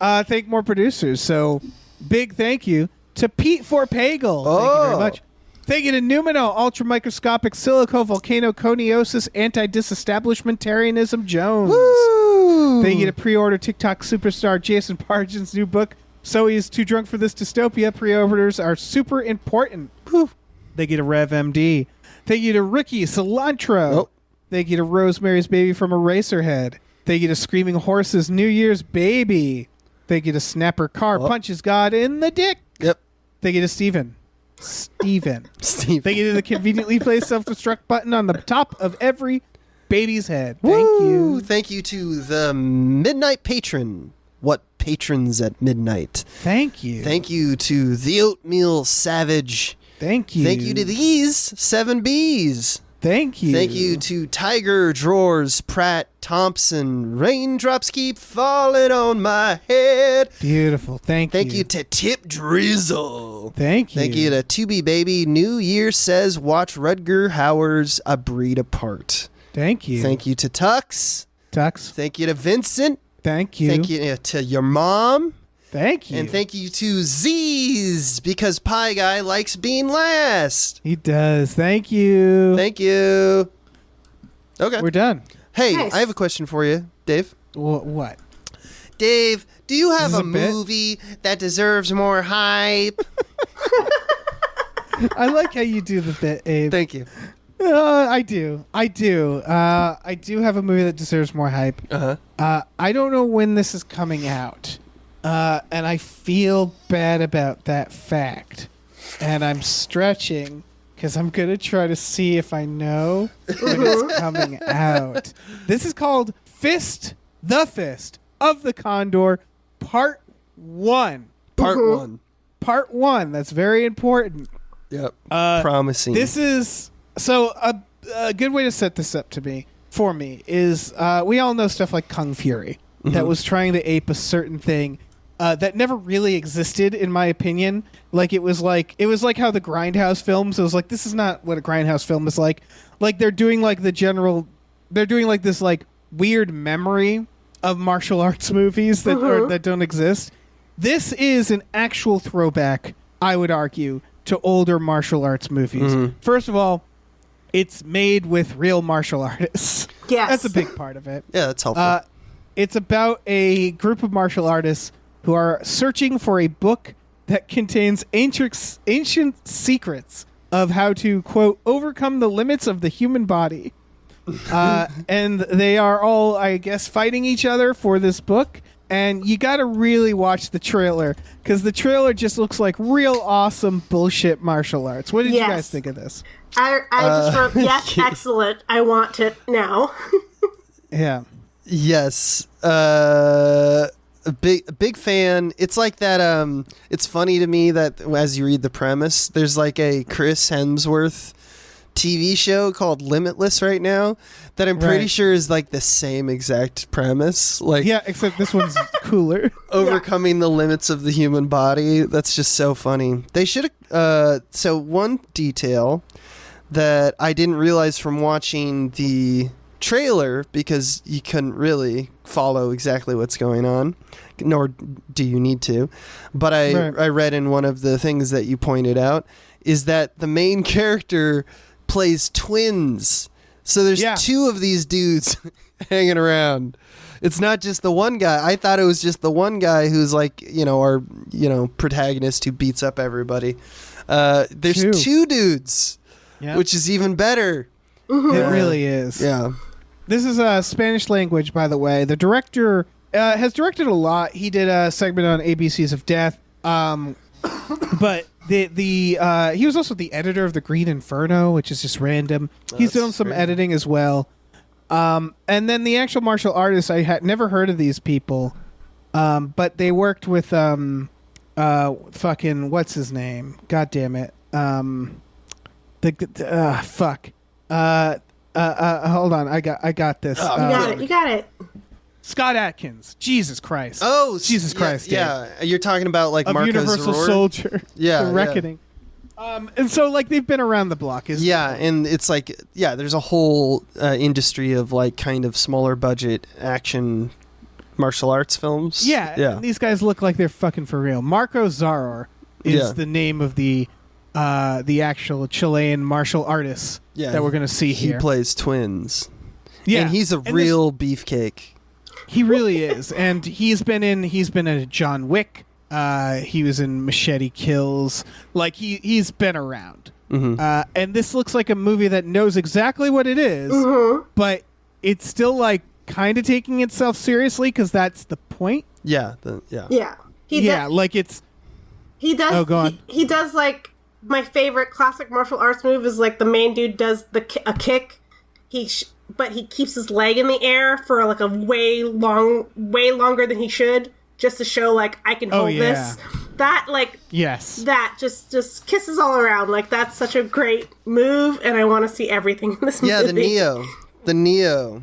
C: to thank more producers. So, big thank you to Pete Forpagel. Thank you very much. Thank you to Numino, Ultramicroscopic Silico, Volcano Coniosis, Anti-Disestablishmentarianism Jones.
E: Woo!
C: Thank you to pre-order TikTok superstar Jason Pargin's new book, So He's Too Drunk for This Dystopia. Pre-orders are super important. Whew. Thank you to RevMD. Thank you to Ricky Cilantro.
E: Nope.
C: Thank you to Rosemary's Baby from Eraserhead. Thank you to Screaming Horses New Year's Baby. Thank you to Snapper Car Punches God in the Dick.
E: Yep.
C: Thank you to Steven.
E: Steve.
C: Thank you to the conveniently placed self-destruct button on the top of every baby's head. Thank
E: Woo!
C: you.
E: Thank you to the Midnight Patron. What patrons at midnight?
C: Thank you.
E: Thank you to the Oatmeal Savage.
C: Thank you.
E: Thank you to these 7 Bs.
C: Thank you.
E: Thank you to Tiger, Drawers, Pratt, Thompson. Raindrops keep falling on my head.
C: Beautiful. Thank you.
E: Thank you to Tip Drizzle.
C: Thank you.
E: Thank you to Tubi Baby. New Year says watch Rutger Hauer's A Breed Apart.
C: Thank you.
E: Thank you to Tux.
C: Tux.
E: Thank you to Vincent.
C: Thank you.
E: Thank you to your mom.
C: Thank you.
E: And thank you to Z's, because Pie Guy likes being last.
C: He does. Thank you.
E: Thank you. Okay.
C: We're done.
E: Hey,
D: Nice.
E: I have a question for you, Dave.
C: What?
E: Dave, do you have
C: Is
E: a
C: this a bit?
E: movie that deserves more hype?
C: I like how you do the bit, Abe.
E: Thank you.
C: I do. I do have a movie that deserves more hype.
E: Uh-huh.
C: I don't know when this is coming out. And I feel bad about that fact. And I'm stretching because I'm going to try to see if I know when it's coming out. This is called the Fist of the Condor, Part 1.
E: Part 1.
C: Part 1. That's very important.
E: Yep. Promising.
C: This is... So, a good way to set this up for me, is we all know stuff like Kung Fury that was trying to ape a certain thing that never really existed, in my opinion. Like it was like how the Grindhouse films. It was like, this is not what a Grindhouse film is like. Like they're doing like they're doing like this like weird memory of martial arts movies that don't exist. This is an actual throwback, I would argue, to older martial arts movies. First of all, it's made with real martial artists.
D: Yes.
C: That's a big part of it.
E: Yeah, that's helpful.
C: It's about a group of martial artists who are searching for a book that contains ancient secrets of how to, quote, overcome the limits of the human body. And they are all, I guess, fighting each other for this book. And you got to really watch the trailer, because the trailer just looks like real awesome bullshit martial arts. What did you
D: Yes.
C: guys think of this?
D: I just wrote, yes, excellent. I want it now.
C: Yeah.
E: Yes. A big fan. It's like that. It's funny to me that as you read the premise, there's like a Chris Hemsworth TV show called Limitless right now that I'm pretty
C: Right.
E: sure is like the same exact premise. Like,
C: Yeah, except this one's cooler.
E: overcoming the limits of the human body. That's just so funny. They should have. So one detail that I didn't realize from watching the trailer, because you couldn't really follow exactly what's going on, nor do you need to, but I read in one of the things that you pointed out is that the main character plays twins. So there's two of these dudes hanging around. It's not just the one guy. I thought it was just the one guy who's like, our, protagonist who beats up everybody. There's two dudes, which is even better.
C: It really is.
E: Yeah.
C: This is Spanish language, by the way. The director has directed a lot. He did a segment on ABCs of Death. But he was also the editor of The Green Inferno, which is just random. He's done some editing as well. And then the actual martial artists, I had never heard of these people. But they worked with fucking what's his name? God damn it. Hold on. I got this.
D: You got it.
C: Scott Adkins. Jesus Christ.
E: Oh,
C: Jesus Christ.
E: Yeah, you're talking about like
C: Of
E: Marco
C: Universal
E: Zaror?
C: Soldier.
E: Yeah,
C: The Reckoning. And so, like, they've been around the block.
E: Yeah, and it's like, there's a whole industry of, like, kind of smaller budget action martial arts films.
C: Yeah. And these guys look like they're fucking for real. Marco Zaror is the name of the actual Chilean martial artist that we're going to see here.
E: He plays twins.
C: Yeah.
E: And he's a real beefcake.
C: He really is. And he's been in John Wick. He was in Machete Kills. Like, he's been around.
E: Mm-hmm.
C: And this looks like a movie that knows exactly what it is, but it's still, like, kind of taking itself seriously because that's the point.
E: Yeah.
D: He does.
C: Oh, go on.
D: He does, like, my favorite classic martial arts move is, like, the main dude does a kick. But he keeps his leg in the air for, like, a way longer than he should, just to show, like, I can hold this. That, like, that just kisses all around. Like, that's such a great move, and I want to see everything in this movie.
E: Yeah, the Neo.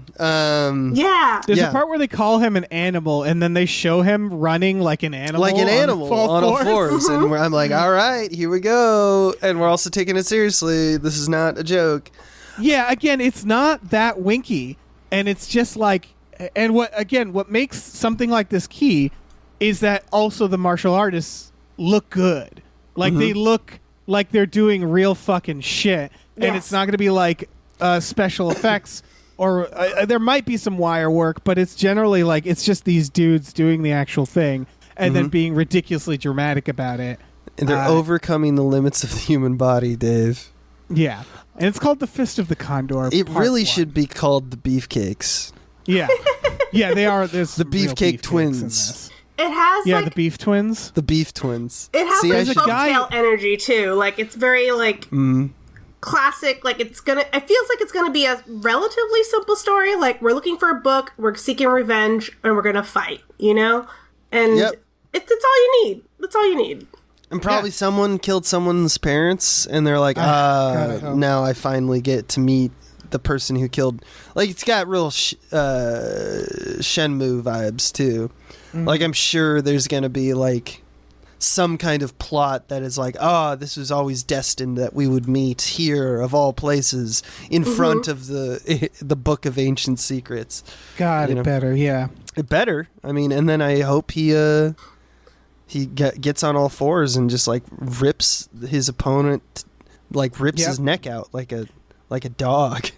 C: There's a part where they call him an animal, and then they show him running like an animal.
E: On all fours. And I'm like, all right, here we go. And we're also taking it seriously. This is not a joke.
C: Yeah, again, it's not that winky. And it's just like... And what makes something like this key is that also the martial artists look good. Like, they look like they're doing real fucking shit. And
D: Yes.
C: it's not going to be like special effects... Or there might be some wire work, but it's generally like it's just these dudes doing the actual thing and then being ridiculously dramatic about it.
E: And they're overcoming the limits of the human body, Dave.
C: Yeah. And it's called The Fist of the Condor.
E: It
C: Part
E: really
C: 1.
E: should be called the Beefcakes.
C: Yeah. Yeah, they are. There's
E: The
C: some real
E: Beefcake
C: beefcakes
E: Twins.
C: in this.
D: It has,
C: Yeah,
D: like...
C: the Beef Twins.
E: The Beef Twins.
D: It has,
E: See,
D: like,
E: I should-
D: folktale energy, too. Like, it's very, like... classic. Like, it feels like it's gonna be a relatively simple story. Like, we're looking for a book, we're seeking revenge, and we're gonna fight, you know? And it's all you need. That's all you need.
E: And probably someone killed someone's parents, and they're like, now I finally get to meet the person who killed... Like, it's got real Shenmue vibes, too. Like, I'm sure there's going to be, like, some kind of plot that is like, this was always destined that we would meet here, of all places, in front of the Book of Ancient Secrets.
C: God, it better, yeah.
E: It better. I mean, and then I hope he gets on all fours and just, like, rips his opponent, like, rips his neck out like a dog.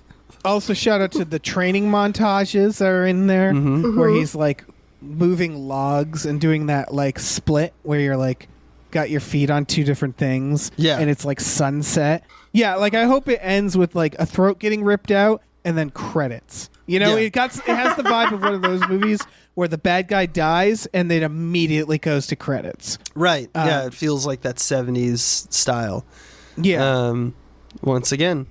C: Also, shout out to the training montages that are in there, where he's like moving logs and doing that like split where you're like got your feet on two different things.
E: Yeah.
C: And it's like sunset. Yeah, like I hope it ends with like a throat getting ripped out and then credits. You know, it has the vibe of one of those movies where the bad guy dies and then immediately goes to credits.
E: Right. Yeah, it feels like that 70s style.
C: Yeah.
E: Once again,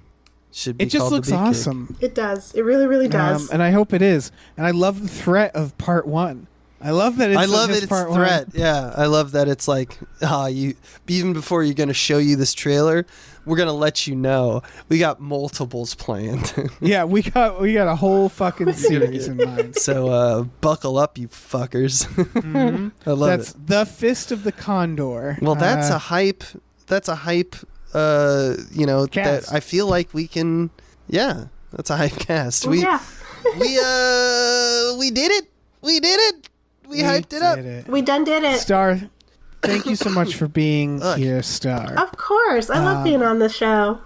E: should be
C: it just
E: called
C: looks
E: the Beefcake.
C: awesome.
D: It does. It really, really does.
C: And I hope it is. And I love the threat of part 1. I love that it's part
E: threat.
C: 1.
E: Yeah, I love that it's like, you even before you're going to show you this trailer, we're going to let you know we got multiples planned.
C: Yeah, we got a whole fucking series in mind.
E: So buckle up, you fuckers. I love
C: That's
E: it.
C: The Fist of the Condor.
E: Well, that's a hype. That's a hype. That
C: Cast.
E: I feel like we can. Yeah, that's a hype cast. We
D: yeah.
E: we did it. We did it. We hyped it up.
D: We done did it.
C: Star, thank you so much for being here, Star.
D: Of course. I love being on the show.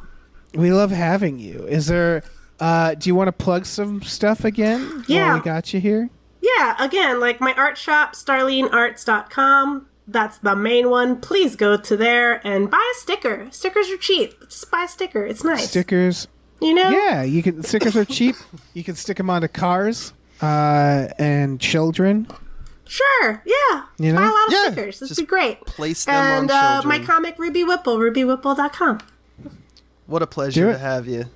C: We love having you. Is there... do you want to plug some stuff again?
D: Yeah.
C: While we got you here?
D: Yeah, again, like my art shop, starlinearts.com. That's the main one. Please go to there and buy a sticker. Stickers are cheap. Just buy a sticker. It's nice.
C: Stickers.
D: You know?
C: Yeah, you can. Stickers are cheap. You can stick them onto cars and children.
D: Sure, yeah.
C: You know?
D: Buy a lot of
E: Yeah,
D: stickers. This would
E: just
D: be great.
E: place them
D: and
E: on children.
D: my comic, Ruby Whipple, rubywhipple.com.
E: What a pleasure
C: Do
E: to
C: it.
E: have you,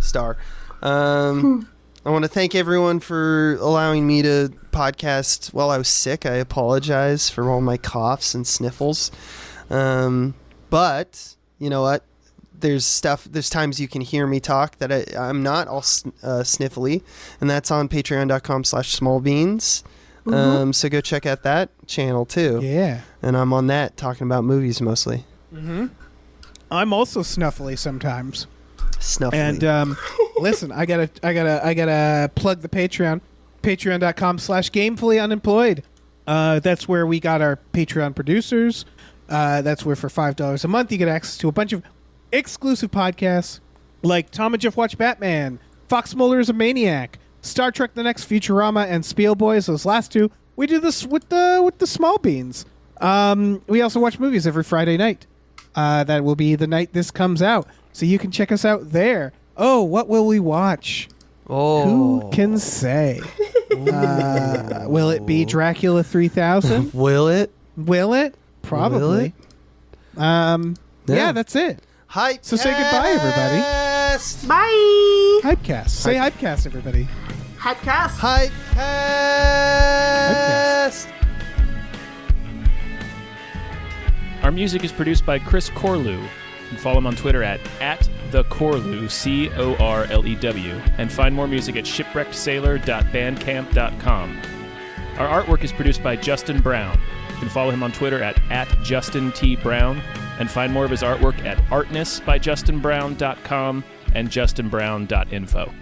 E: Star. I want to thank everyone for allowing me to podcast while I was sick. I apologize for all my coughs and sniffles. But you know what? There's times you can hear me talk that I'm not all sniffly, and that's on patreon.com/smallbeans. So go check out that channel too.
C: Yeah.
E: And I'm on that talking about movies mostly.
C: I'm also snuffly sometimes.
E: Snuffly.
C: And listen, I gotta plug the Patreon, patreon.com/gamefullyunemployed. That's where we got our Patreon producers. That's where for $5 a month you get access to a bunch of exclusive podcasts like Tom and Jeff Watch Batman, Fox Mulder is a Maniac, Star Trek: The Next Futurama, and Spiel Boys. Those last two, we do this with the small beans. We also watch movies every Friday night. That will be the night this comes out, so you can check us out there. Oh, what will we watch?
E: Oh.
C: Who can say? Will it be Dracula 3000?
E: Will it?
C: Will it? Probably. Yeah, that's it.
E: Hypecast.
C: So say goodbye, everybody.
D: Bye.
C: Hypecast. Say Hypecast, everybody.
D: Hypecast.
E: Hypecast.
A: Our music is produced by Chris Corlew. You can follow him on Twitter at @thecorlew, CORLEW, and find more music at shipwreckedsailor.bandcamp.com. Our artwork is produced by Justin Brown. You can follow him on Twitter at @JustinTBrown, and find more of his artwork at artnessbyjustinbrown.com and justinbrown.info.